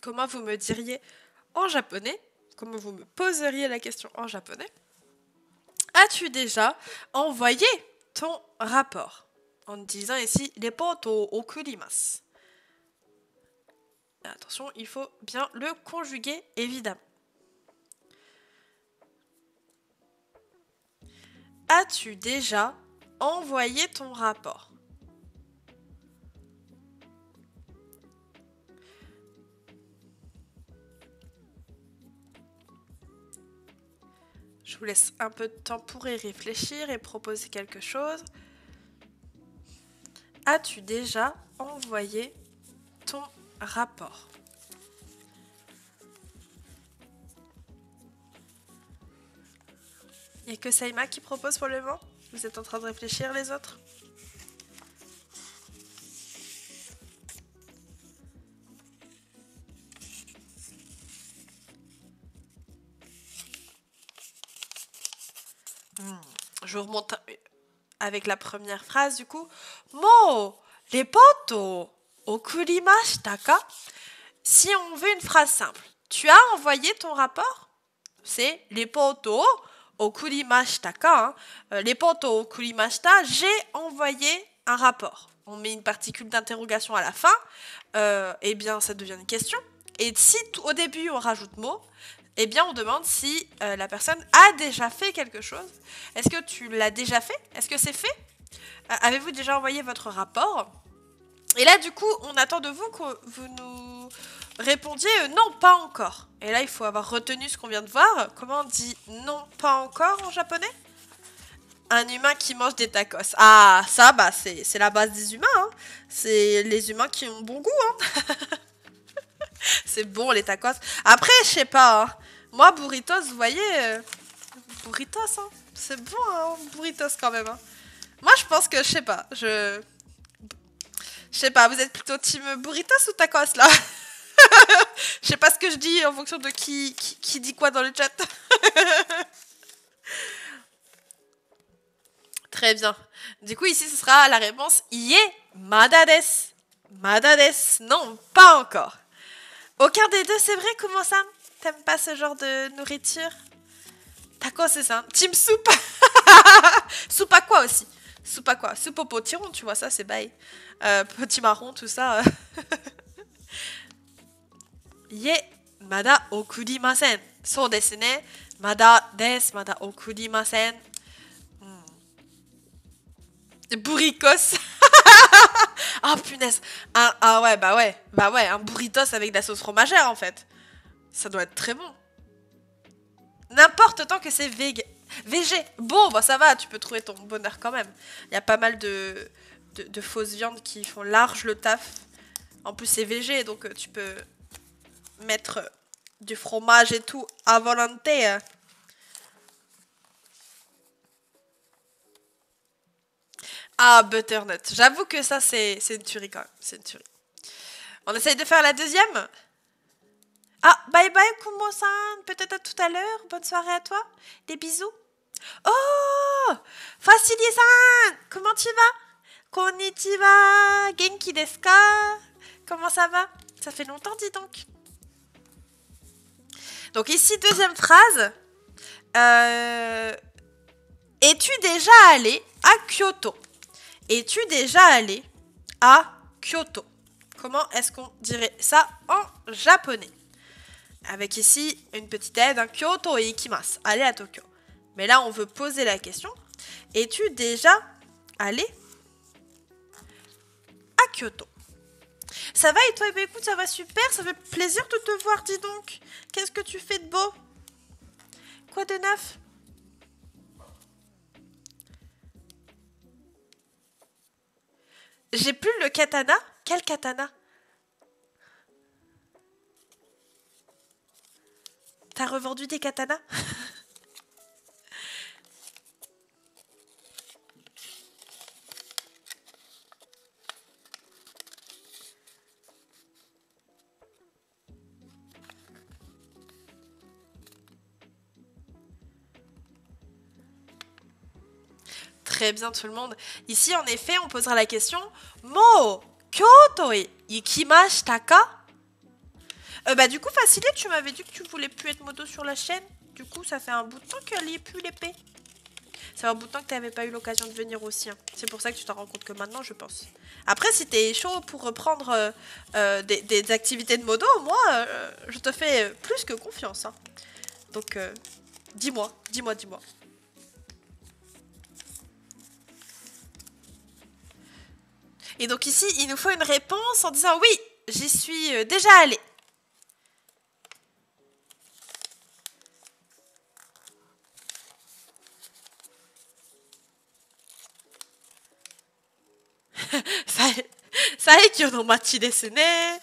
Comment vous me diriez en japonais? Comment vous me poseriez la question en japonais? As-tu déjà envoyé ton rapport? En disant ici, reporto okurimasu. Attention, il faut bien le conjuguer, évidemment. As-tu déjà envoyé ton rapport? Je vous laisse un peu de temps pour y réfléchir et proposer quelque chose. As-tu déjà envoyé ton rapport? Il n'y a que Saïma qui propose pour le moment? Vous êtes en train de réfléchir les autres? Je vous remonte avec la première phrase du coup. Mo reporto okurimashita ka? Si on veut une phrase simple, tu as envoyé ton rapport? C'est reporto okurimashita ka. Reporto okurimashita, j'ai envoyé un rapport. On met une particule d'interrogation à la fin. Eh bien, ça devient une question. Et si au début on rajoute mot, eh bien, on demande si la personne a déjà fait quelque chose. Est-ce que tu l'as déjà fait? Est-ce que c'est fait? Avez-vous déjà envoyé votre rapport? Et là, du coup, on attend de vous que vous nous répondiez non, pas encore. Et là, il faut avoir retenu ce qu'on vient de voir. Comment on dit non, pas encore en japonais? Un humain qui mange des tacos. Ah, ça, bah, c'est la base des humains. Hein. C'est les humains qui ont bon goût. Hein. c'est bon les tacos. Après, je sais pas. Hein. Moi, burritos, vous voyez, burritos, hein. C'est bon, hein, burritos quand même. Hein. Moi, je pense que, je sais pas, je sais pas, vous êtes plutôt team burritos ou tacos là? Je sais pas ce que je dis en fonction de qui dit quoi dans le chat. Très bien. Du coup, ici, ce sera la réponse Ie Mada desu. Mada desu. Non, pas encore. Aucun des deux, c'est vrai? Comment ça? T'aimes pas ce genre de nourriture? Tacos, c'est ça. Team soupe. Soupe à quoi aussi? Soupe à quoi? Soupe au potiron, tu vois, ça, c'est bail. Petit marron, tout ça. Ie Mada okurimasen. So desu ne. Mada desu. Mada okurimasen. Burricos. Ah punaise. Ah ouais, bah ouais. Bah ouais, un burritos avec de la sauce fromagère en fait. Ça doit être très bon. N'importe tant que c'est végé. Bon, bah ça va, tu peux trouver ton bonheur quand même. Il y a pas mal de fausses viandes qui font large le taf. En plus c'est végé, donc tu peux mettre du fromage et tout à volonté. Ah, butternut. J'avoue que ça, c'est une tuerie quand même. C'est une tuerie. On essaye de faire la deuxième. Ah, bye bye Kumo-san. Peut-être à tout à l'heure. Bonne soirée à toi. Des bisous. Oh Facilie-san. Comment tu vas? Konnichiwa. Genki desu ka? Comment ça va? Ça fait longtemps, dis donc. Donc ici, deuxième phrase. Es-tu déjà allé à Kyoto? Es-tu déjà allé à Kyoto? Comment est-ce qu'on dirait ça en japonais? Avec ici une petite aide, hein, Kyoto et ikimasu, aller à Tokyo. Mais là, on veut poser la question. Es-tu déjà allé à Kyoto? Ça va et toi? Eh bien, écoute, ça va super, ça fait plaisir de te voir, dis donc. Qu'est-ce que tu fais de beau? Quoi de neuf? J'ai plus le katana. Quel katana? T'as revendu des katanas? Très bien tout le monde. Ici, en effet, on posera la question Mo Kyoto e ikimashita ka? Bah du coup, Facile, tu m'avais dit que tu voulais plus être modo sur la chaîne. Du coup, ça fait un bout de temps qu'elle n'y est plus l'épée. Ça fait un bout de temps que tu n'avais pas eu l'occasion de venir aussi. Hein. C'est pour ça que tu t'en rends compte que maintenant, je pense. Après, si tu es chaud pour reprendre des activités de modo, moi, je te fais plus que confiance. Hein. Donc, dis-moi. Et donc ici, il nous faut une réponse en disant oui, j'y suis déjà allée. Saekyo no machi desu ne.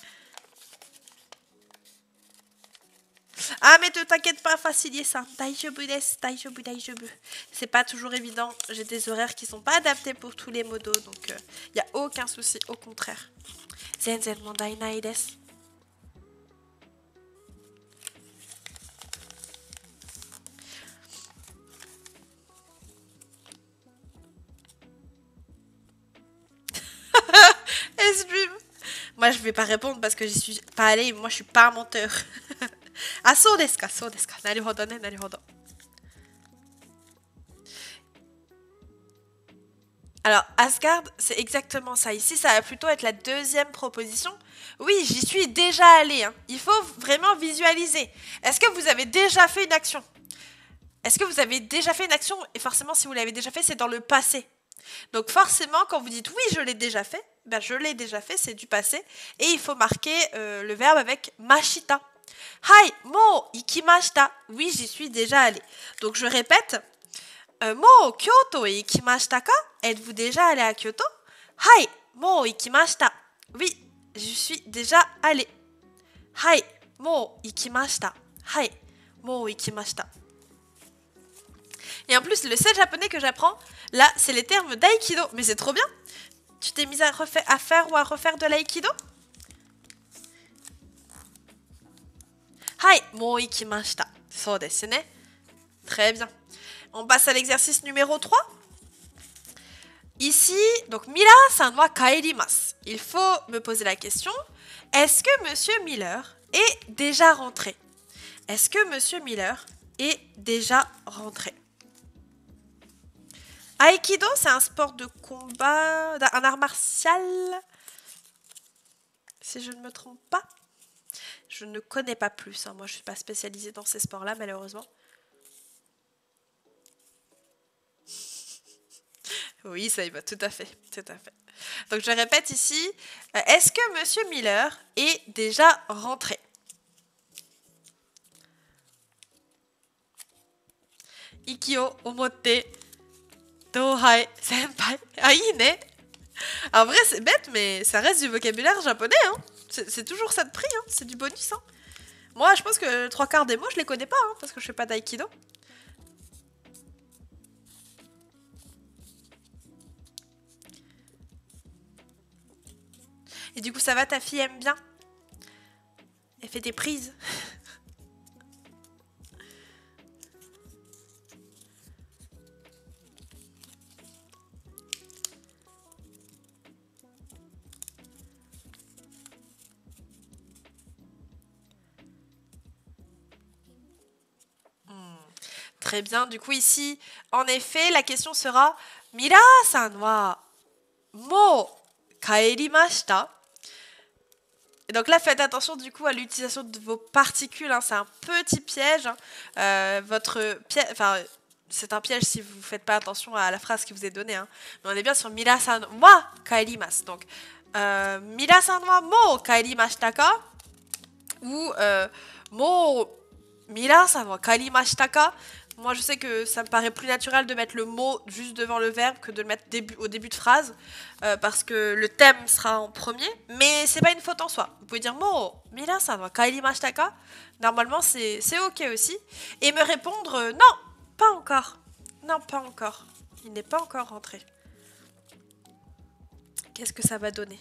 Ah, mais ne t'inquiète pas, Facilier-san. Daijoubu desu, daijoubu, daijoubu. C'est pas toujours évident. J'ai des horaires qui sont pas adaptés pour tous les modos, donc il y a aucun souci, au contraire. Zenzen mondai nai desu. S-Dream. Moi, je vais pas répondre parce que j'y suis pas allée. Moi, je suis pas un menteur. Ah, so desu ka, so desu ka. Naruhodo ne, naruhodo. Alors, Asgard, c'est exactement ça. Ici, ça va plutôt être la deuxième proposition. Oui, j'y suis déjà allée. Hein. Il faut vraiment visualiser. Est-ce que vous avez déjà fait une action? Est-ce que vous avez déjà fait une action? Et forcément, si vous l'avez déjà fait, c'est dans le passé. Donc forcément, quand vous dites oui, je l'ai déjà fait, ben je l'ai déjà fait, c'est du passé. Et il faut marquer le verbe avec mashita. Hai, mo ikimashita. Oui, j'y suis déjà allée. Donc je répète. Mo Kyoto e ikimashita ka? Êtes-vous déjà allé à Kyoto? Hai, mo ikimashita. Oui, je suis déjà allée. Hai, mo ikimashita. Hai, mo ikimashita. Et en plus, le seul japonais que j'apprends, là, c'est les termes d'aïkido. Mais c'est trop bien. Tu t'es mise à faire ou à refaire de l'aïkido? Hai, mo ikimashita. So desu ne. Très bien. On passe à l'exercice numéro 3. Ici, donc Mila-san wa kaerimasu. Il faut me poser la question, est-ce que Monsieur Miller est déjà rentré? Est-ce que Monsieur Miller est déjà rentré? Aikido, c'est un sport de combat, un art martial, si je ne me trompe pas. Je ne connais pas plus, hein. Moi je ne suis pas spécialisée dans ces sports-là, malheureusement. Oui, ça y va, tout à fait, tout à fait. Donc je répète ici, est-ce que Monsieur Miller est déjà rentré? Ikio omotte dohai senpai. Ah, ine. En vrai, c'est bête, mais ça reste du vocabulaire japonais, hein. C'est toujours ça de prix, hein. C'est du bonus, hein. Moi, je pense que 3/4 des mots, je les connais pas, hein, parce que je fais pas d'aïkido. Et du coup, ça va, ta fille aime bien? Elle fait des prises. Très bien. Du coup, ici, en effet, la question sera Mira-san wa mo kaerimashita? Et donc là, faites attention du coup à l'utilisation de vos particules, hein. C'est un petit piège, hein. C'est un piège si vous ne faites pas attention à la phrase qui vous est donnée, hein. Mais on est bien sur Mira-san wa kaerimasu. Donc, Mira-san wa mo kaerimashita ka? Ou mo Mira-san wa kaerimashita ka? Moi, je sais que ça me paraît plus naturel de mettre le mot juste devant le verbe que de le mettre au début de phrase, parce que le thème sera en premier, mais c'est pas une faute en soi. Vous pouvez dire mo minasan wa kairimashita ka? Normalement, c'est ok aussi. Et me répondre non, pas encore. Non, pas encore. Il n'est pas encore rentré. Qu'est-ce que ça va donner?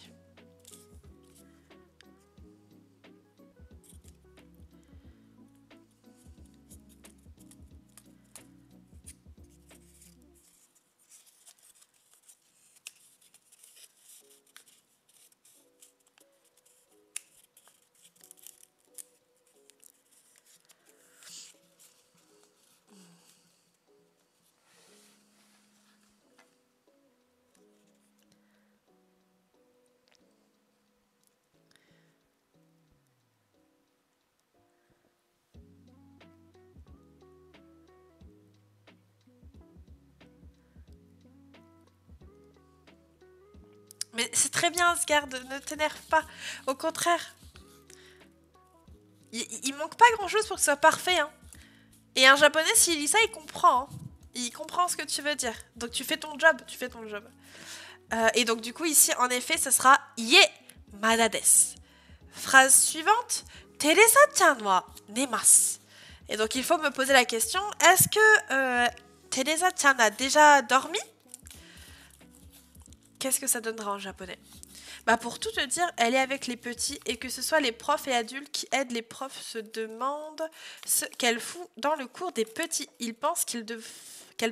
Mais c'est très bien, Asgard, ne t'énerve pas. Au contraire, il manque pas grand-chose pour que ce soit parfait, hein. Et un japonais, s'il lit ça, il comprend, hein. Il comprend ce que tu veux dire. Donc tu fais ton job, tu fais ton job. Et donc du coup, ici, en effet, ce sera Ie mada desu. Phrase suivante, Teresa-chan wa nemasu. Et donc il faut me poser la question, est-ce que Teresa-chan a déjà dormi? Qu'est-ce que ça donnera en japonais? Bah pour tout te dire, elle est avec les petits et que ce soit les profs et adultes qui aident les profs se demandent ce qu'elle fout dans le cours des petits. Ils pensent qu'elle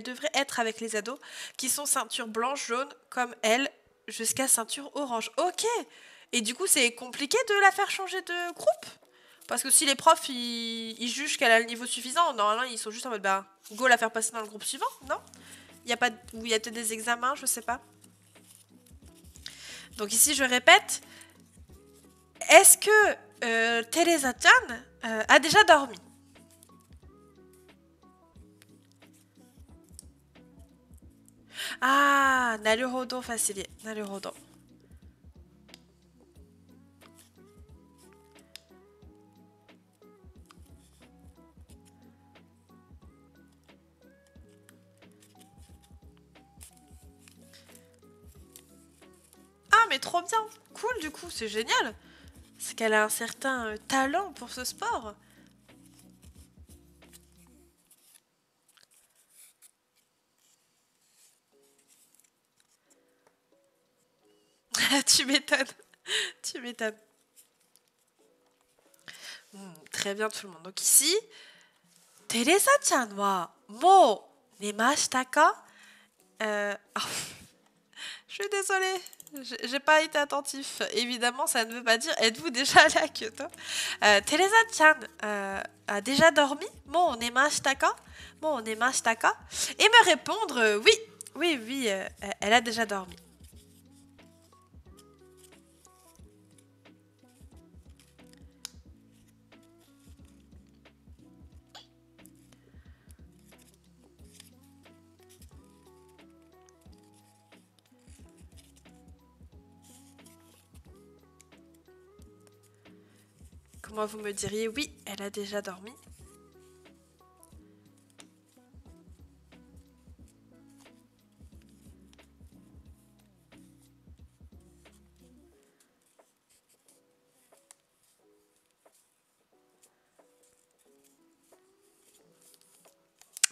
devrait être avec les ados qui sont ceinture blanche, jaune comme elle jusqu'à ceinture orange. Ok. Et du coup c'est compliqué de la faire changer de groupe? Parce que si les profs ils jugent qu'elle a le niveau suffisant, normalement ils sont juste en mode bah go la faire passer dans le groupe suivant, non? Il y a pas ou il y a peut-être des examens, je sais pas. Donc ici, je répète, est-ce que Teresa-chan a déjà dormi? Ah, naruhodo, facile. Naruhodo. Ah, mais trop bien. Cool, du coup, c'est génial. C'est qu'elle a un certain talent pour ce sport. Tu m'étonnes. Tu m'étonnes. Très bien tout le monde. Donc ici, Teresa-chan wa mou nemashita ka? Je suis désolée, j'ai pas été attentif. Évidemment, ça ne veut pas dire êtes-vous déjà allé à Kyoto. Teresa-chan a déjà dormi? Mou nemashita ka? Mou nemashita ka? Et me répondre oui, oui, oui, elle a déjà dormi. Comment vous me diriez oui, elle a déjà dormi?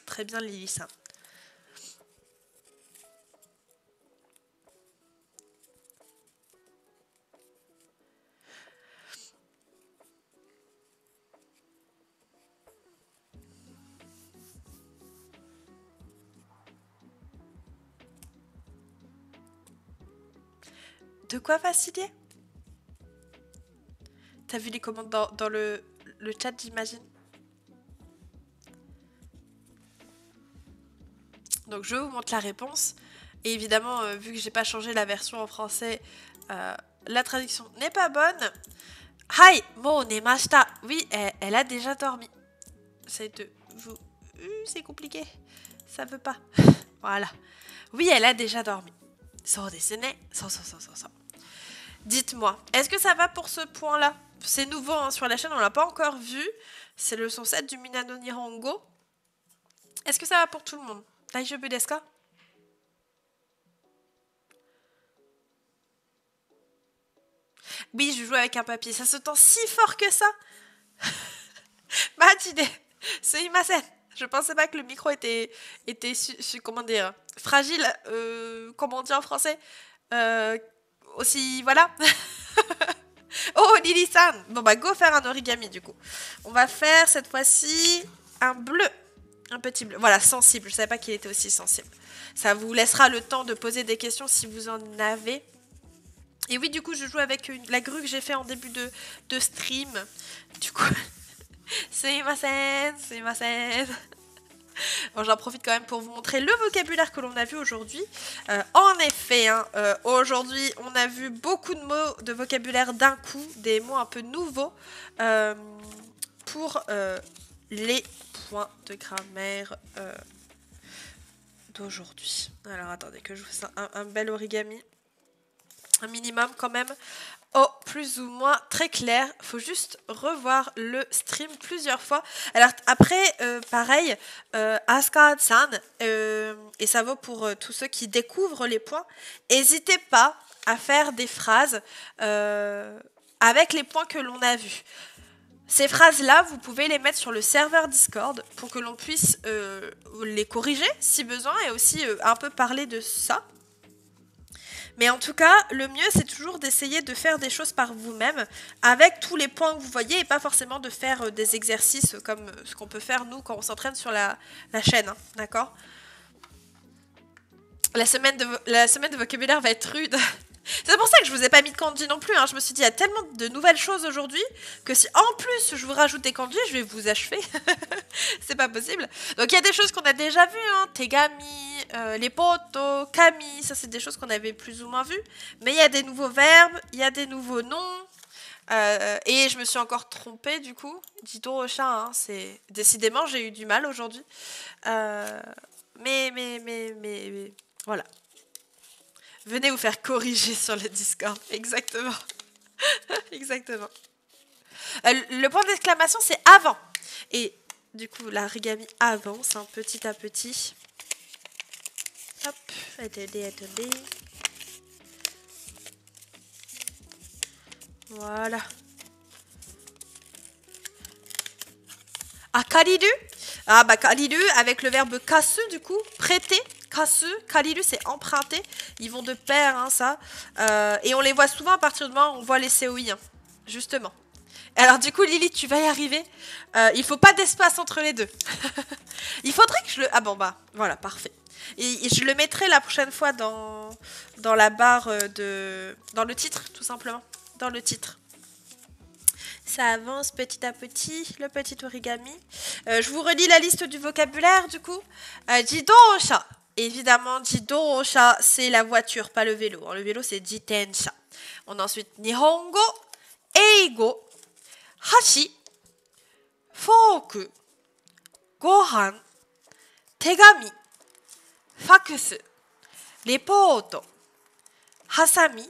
Très bien, Lily-san. De quoi faciliter? T'as vu les commandes dans le chat, j'imagine? Donc je vous montre la réponse. Et évidemment, vu que j'ai pas changé la version en français, la traduction n'est pas bonne. Hai, mou nemashita. Oui, elle a déjà dormi. C'est de vous. C'est compliqué. Ça veut pas. Voilà. Oui, elle a déjà dormi. So desu ne. So. Dites-moi, est-ce que ça va pour ce point-là? C'est nouveau hein, sur la chaîne, on l'a pas encore vu. C'est le son 7 du Minano Nihongo. Est-ce que ça va pour tout le monde? Daijoubu desu ka? Oui, je joue avec un papier. Ça se tend si fort que ça. Matide, sumimasen. Je pensais pas que le micro était comment dire, fragile. Comment on dit en français? Aussi, voilà. Oh, Lily-san. Bon, bah, go faire un origami, du coup. On va faire, cette fois-ci, un bleu. Un petit bleu. Voilà, sensible. Je savais pas qu'il était aussi sensible. Ça vous laissera le temps de poser des questions si vous en avez. Et oui, du coup, je joue avec la grue que j'ai fait en début de stream. Du coup, c'est ma scène. Bon, j'en profite quand même pour vous montrer le vocabulaire que l'on a vu aujourd'hui. En effet, hein, aujourd'hui, on a vu beaucoup de mots de vocabulaire d'un coup, des mots un peu nouveaux pour les points de grammaire d'aujourd'hui. Alors, attendez que je vous fasse un bel origami. Un minimum quand même. Oh, plus ou moins très clair. Faut juste revoir le stream plusieurs fois. Alors après, pareil, Asuka-san, et ça vaut pour tous ceux qui découvrent les points, n'hésitez pas à faire des phrases avec les points que l'on a vus. Ces phrases-là, vous pouvez les mettre sur le serveur Discord pour que l'on puisse les corriger si besoin et aussi un peu parler de ça. Mais en tout cas, le mieux, c'est toujours d'essayer de faire des choses par vous-même avec tous les points que vous voyez et pas forcément de faire des exercices comme ce qu'on peut faire, nous, quand on s'entraîne sur la chaîne. Hein, d'accord ? La semaine de vocabulaire va être rude. C'est pour ça que je vous ai pas mis de kanji non plus. Hein. Je me suis dit, il y a tellement de nouvelles choses aujourd'hui que si en plus je vous rajoute des kanji, je vais vous achever. C'est pas possible. Donc il y a des choses qu'on a déjà vues. Hein. Tegami, les poto, kami, ça c'est des choses qu'on avait plus ou moins vues. Mais il y a des nouveaux verbes, il y a des nouveaux noms. Et je me suis encore trompée du coup. Dis-donc au chat, hein, c'est... Décidément j'ai eu du mal aujourd'hui. Mais voilà. Venez vous faire corriger sur le Discord. Exactement. Exactement. Le point d'exclamation, c'est avant. Et du coup, l'origami avance hein, petit à petit. Hop, attendez. Voilà. Ah, kariru. Ah, bah, kariru avec le verbe kasu, du coup. Prêter. Kasu. Kariru, c'est emprunter. Ils vont de pair, hein, ça. Et on les voit souvent à partir du moment où on voit les COI, hein, justement. Alors, du coup, Lily, tu vas y arriver. Il faut pas d'espace entre les deux. Il faudrait que je le... Ah bon, bah, voilà, parfait. Et je le mettrai la prochaine fois dans la barre de... Dans le titre, tout simplement. Dans le titre. Ça avance petit à petit, le petit origami. Je vous relis la liste du vocabulaire, du coup. Jidōsha. Évidemment, jidōsha, c'est la voiture, pas le vélo. Le vélo, c'est jitensha. On a ensuite nihongo, eigo, hashi, fork, gohan, tegami, fax, report, hasami,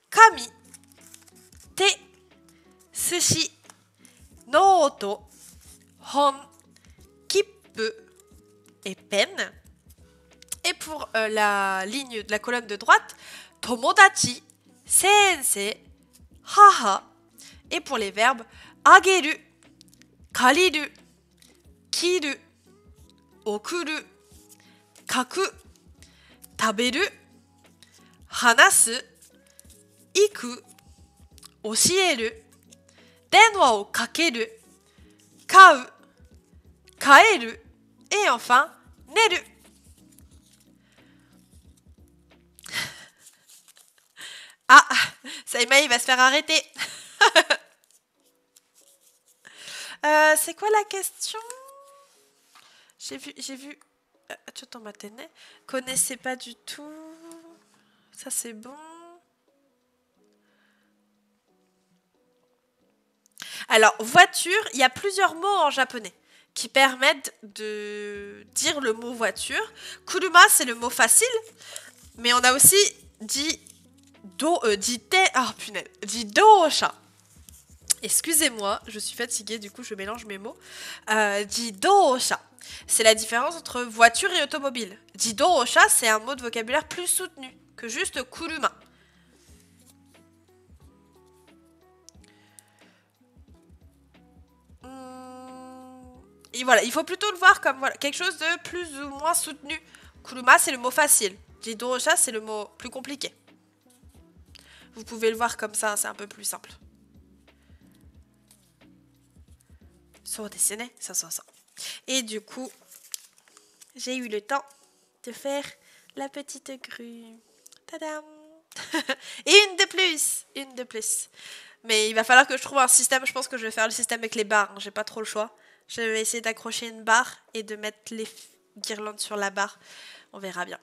kami, te, sushi, note, hon, kippu et pen. Et pour la ligne de la colonne de droite, tomodachi, sensei, haha. Et pour les verbes, ageru, kariru, kiru, okuru, kaku, taberu, hanasu, iku, oshieru, denwa o kakeru, kau, kaeru, et enfin, neru. Ah, Saïma, il va se faire arrêter. C'est quoi la question? J'ai vu. Connaissez pas du tout. Ça, c'est bon. Alors, voiture, il y a plusieurs mots en japonais qui permettent de dire le mot voiture. Kuruma, c'est le mot facile. Mais on a aussi jidōsha. Excusez-moi, je suis fatiguée, du coup je mélange mes mots. Jidōsha, c'est la différence entre voiture et automobile. Jidōsha, c'est un mot de vocabulaire plus soutenu que juste kuruma. Et voilà, il faut plutôt le voir comme voilà, quelque chose de plus ou moins soutenu. Kuruma, c'est le mot facile. Jidōsha, c'est le mot plus compliqué. Vous pouvez le voir comme ça, c'est un peu plus simple. Et du coup, j'ai eu le temps de faire la petite grue. Tadam! Et une de plus! Une de plus. Mais il va falloir que je trouve un système. Je pense que je vais faire le système avec les barres. Hein. J'ai pas trop le choix. Je vais essayer d'accrocher une barre et de mettre les guirlandes sur la barre. On verra bien.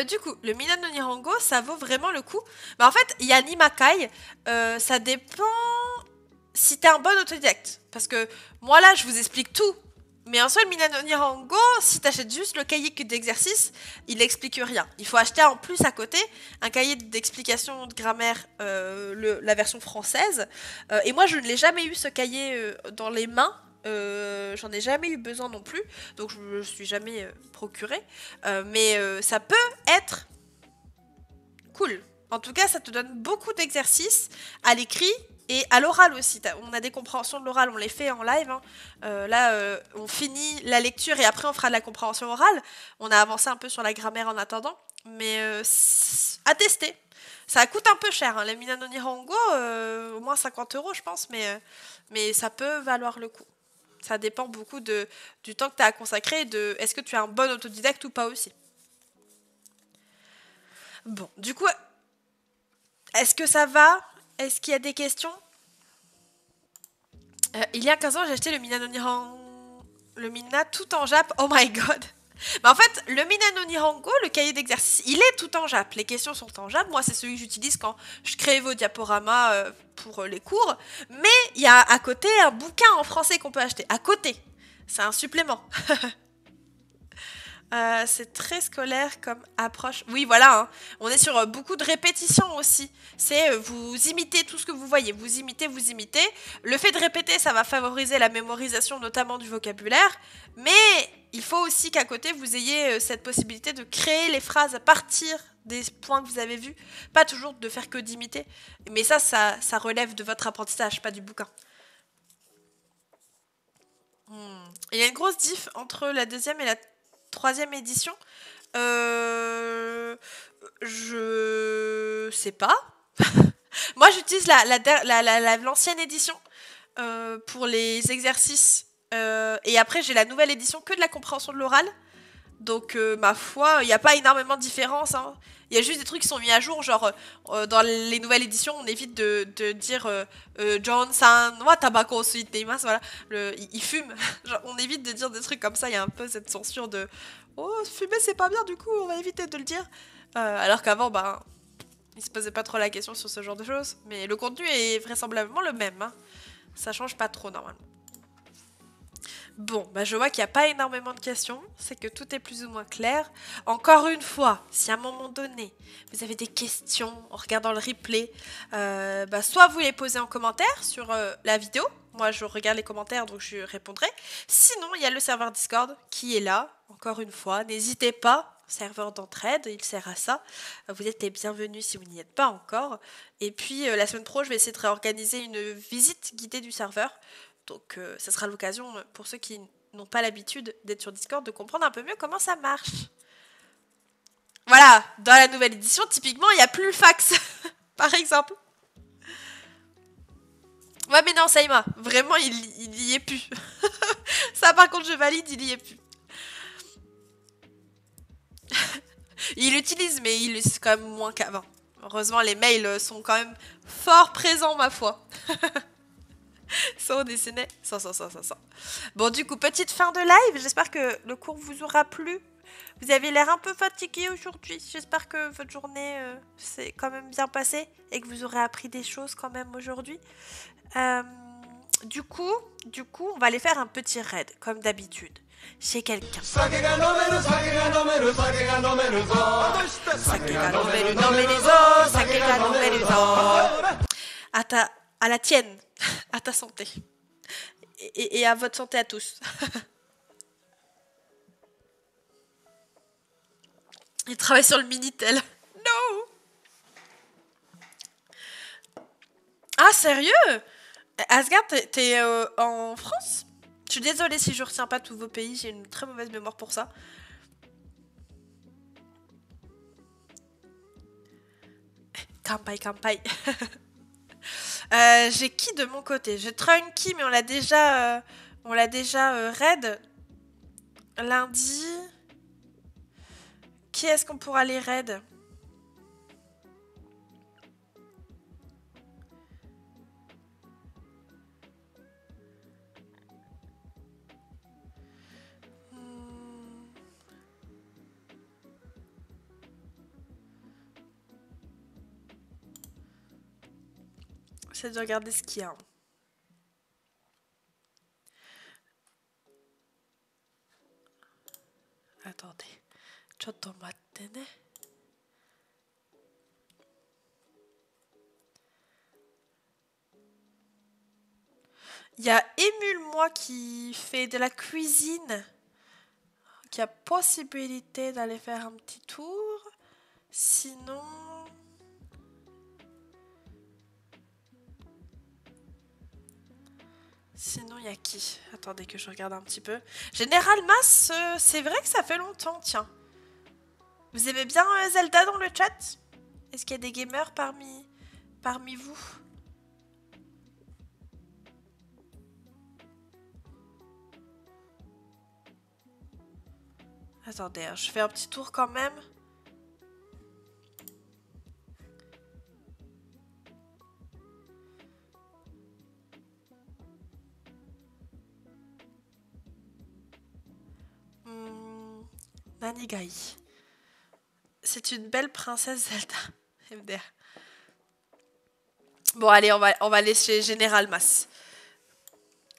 Du coup, le Minan no Nihongo, ça vaut vraiment le coup. Bah, en fait, il y a l'Imakai. Ça dépend si t'es un bon autodidacte. Parce que moi, là, je vous explique tout. Mais un seul Minan no Nihongo, si t'achètes juste le cahier d'exercice, il n'explique rien. Il faut acheter en plus à côté un cahier d'explication de grammaire, la version française. Et moi, je ne l'ai jamais eu, ce cahier, dans les mains. J'en ai jamais eu besoin non plus, donc je me suis jamais procuré. Mais ça peut être cool. En tout cas, ça te donne beaucoup d'exercices à l'écrit et à l'oral aussi. On a des compréhensions de l'oral, on les fait en live. Hein. Là, on finit la lecture et après on fera de la compréhension orale. On a avancé un peu sur la grammaire en attendant, mais à tester. Ça coûte un peu cher, hein. Les Minan no Nihongo, au moins 50 € je pense, mais ça peut valoir le coup. Ça dépend beaucoup du temps que tu as à consacrer et de est-ce que tu es un bon autodidacte ou pas aussi. Bon, du coup, est-ce que ça va? Est-ce qu'il y a des questions? Il y a 15 ans, j'ai acheté le Minan no Nihongo. Le Mina tout en Jap. Oh my god! Mais en fait, le Minan no Nihongo, le cahier d'exercice, il est tout en Jap. Les questions sont en Jap. Moi, c'est celui que j'utilise quand je crée vos diaporamas pour les cours. Mais il y a à côté un bouquin en français qu'on peut acheter. À côté. C'est un supplément. C'est très scolaire comme approche. Oui, voilà. Hein. On est sur beaucoup de répétitions aussi. C'est vous imitez tout ce que vous voyez. Vous imitez, vous imitez. Le fait de répéter, ça va favoriser la mémorisation, notamment du vocabulaire. Mais il faut aussi qu'à côté, vous ayez cette possibilité de créer les phrases à partir des points que vous avez vus. Pas toujours de faire que d'imiter. Mais ça relève de votre apprentissage, pas du bouquin. Il y a une grosse diff entre la deuxième et la troisième édition. Je sais pas. Moi, j'utilise l'ancienne édition pour les exercices. Et après, j'ai la nouvelle édition que de la compréhension de l'oral. Donc, ma foi, il n'y a pas énormément de différence. Hein. Il y a juste des trucs qui sont mis à jour. Genre, dans les nouvelles éditions, on évite de dire John-san wa tabako suiteimasu. Voilà, il fume. Genre, on évite de dire des trucs comme ça. Il y a un peu cette censure de oh, fumer, c'est pas bien, du coup, on va éviter de le dire. Alors qu'avant, ben, il se posait pas trop la question sur ce genre de choses. Mais le contenu est vraisemblablement le même. Hein. Ça change pas trop, normalement. Bon, bah je vois qu'il n'y a pas énormément de questions, c'est que tout est plus ou moins clair. Encore une fois, si à un moment donné, vous avez des questions en regardant le replay, soit vous les posez en commentaire sur la vidéo, moi je regarde les commentaires donc je répondrai. Sinon, il y a le serveur Discord qui est là, encore une fois, n'hésitez pas, serveur d'entraide, il sert à ça. Vous êtes les bienvenus si vous n'y êtes pas encore. Et puis la semaine pro, je vais essayer de réorganiser une visite guidée du serveur. Donc, ça sera l'occasion pour ceux qui n'ont pas l'habitude d'être sur Discord de comprendre un peu mieux comment ça marche. Voilà, dans la nouvelle édition, typiquement, il n'y a plus le fax, par exemple. Ouais, mais non, Saïma, vraiment, il y est plus. Ça, par contre, je valide, il y est plus. Il l'utilise, mais il l'utilise quand même moins qu'avant. Heureusement, les mails sont quand même fort présents, ma foi. Sans dessiner, sans. Bon, du coup, petite fin de live. J'espère que le cours vous aura plu. Vous avez l'air un peu fatigué aujourd'hui. J'espère que votre journée s'est quand même bien passée et que vous aurez appris des choses quand même aujourd'hui. Du coup, on va aller faire un petit raid, comme d'habitude. Chez quelqu'un. À la tienne. À ta santé. Et à votre santé à tous. Il travaille sur le Minitel. No. Ah, sérieux? Asgard, t'es en France? Je suis désolée si je retiens pas tous vos pays. J'ai une très mauvaise mémoire pour ça. Kampai. J'ai qui de mon côté? J'ai Trunky, mais on l'a déjà raid. Lundi. Qui est-ce qu'on pourra les raid? J'essaie de regarder ce qu'il y a. Attendez. Chotto matte ne. Il y a Émule, moi, qui fait de la cuisine. Qui a possibilité d'aller faire un petit tour. Sinon... Sinon, il y a qui? Attendez que je regarde un petit peu. Général Mass, c'est vrai que ça fait longtemps, tiens. Vous aimez bien Zelda dans le chat? Est-ce qu'il y a des gamers parmi vous? Attendez, hein, je fais un petit tour quand même. Nanigai. C'est une belle princesse Zelda. MDR. Bon, allez, on va aller chez Général Mass.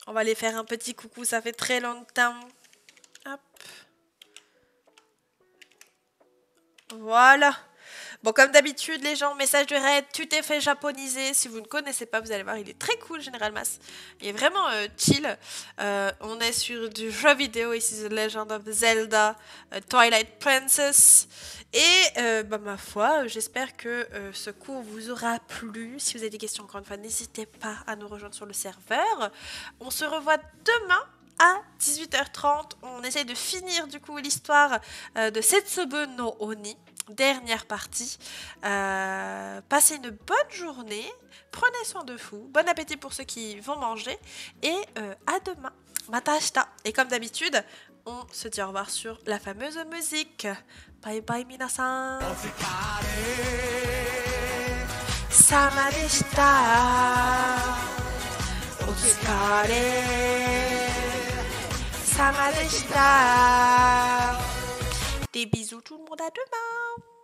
On va aller faire un petit coucou, ça fait très longtemps. Hop. Voilà. Bon, comme d'habitude, les gens, message de raid, tu t'es fait japoniser. Si vous ne connaissez pas, vous allez voir, il est très cool, Général Mass. Il est vraiment chill. On est sur du jeu vidéo, ici The Legend of Zelda, Twilight Princess. Et ma foi, j'espère que ce cours vous aura plu. Si vous avez des questions, encore une fois, n'hésitez pas à nous rejoindre sur le serveur. On se revoit demain à 18h30, on essaye de finir du coup l'histoire de Setsubo no Oni, dernière partie. Passez une bonne journée, prenez soin de vous, bon appétit pour ceux qui vont manger, et à demain. Mata ashita. Et comme d'habitude, on se dit au revoir sur la fameuse musique. Bye bye minasan. Sama deshita. Otsukare. Sama deshita. Des bisous tout le monde, à demain.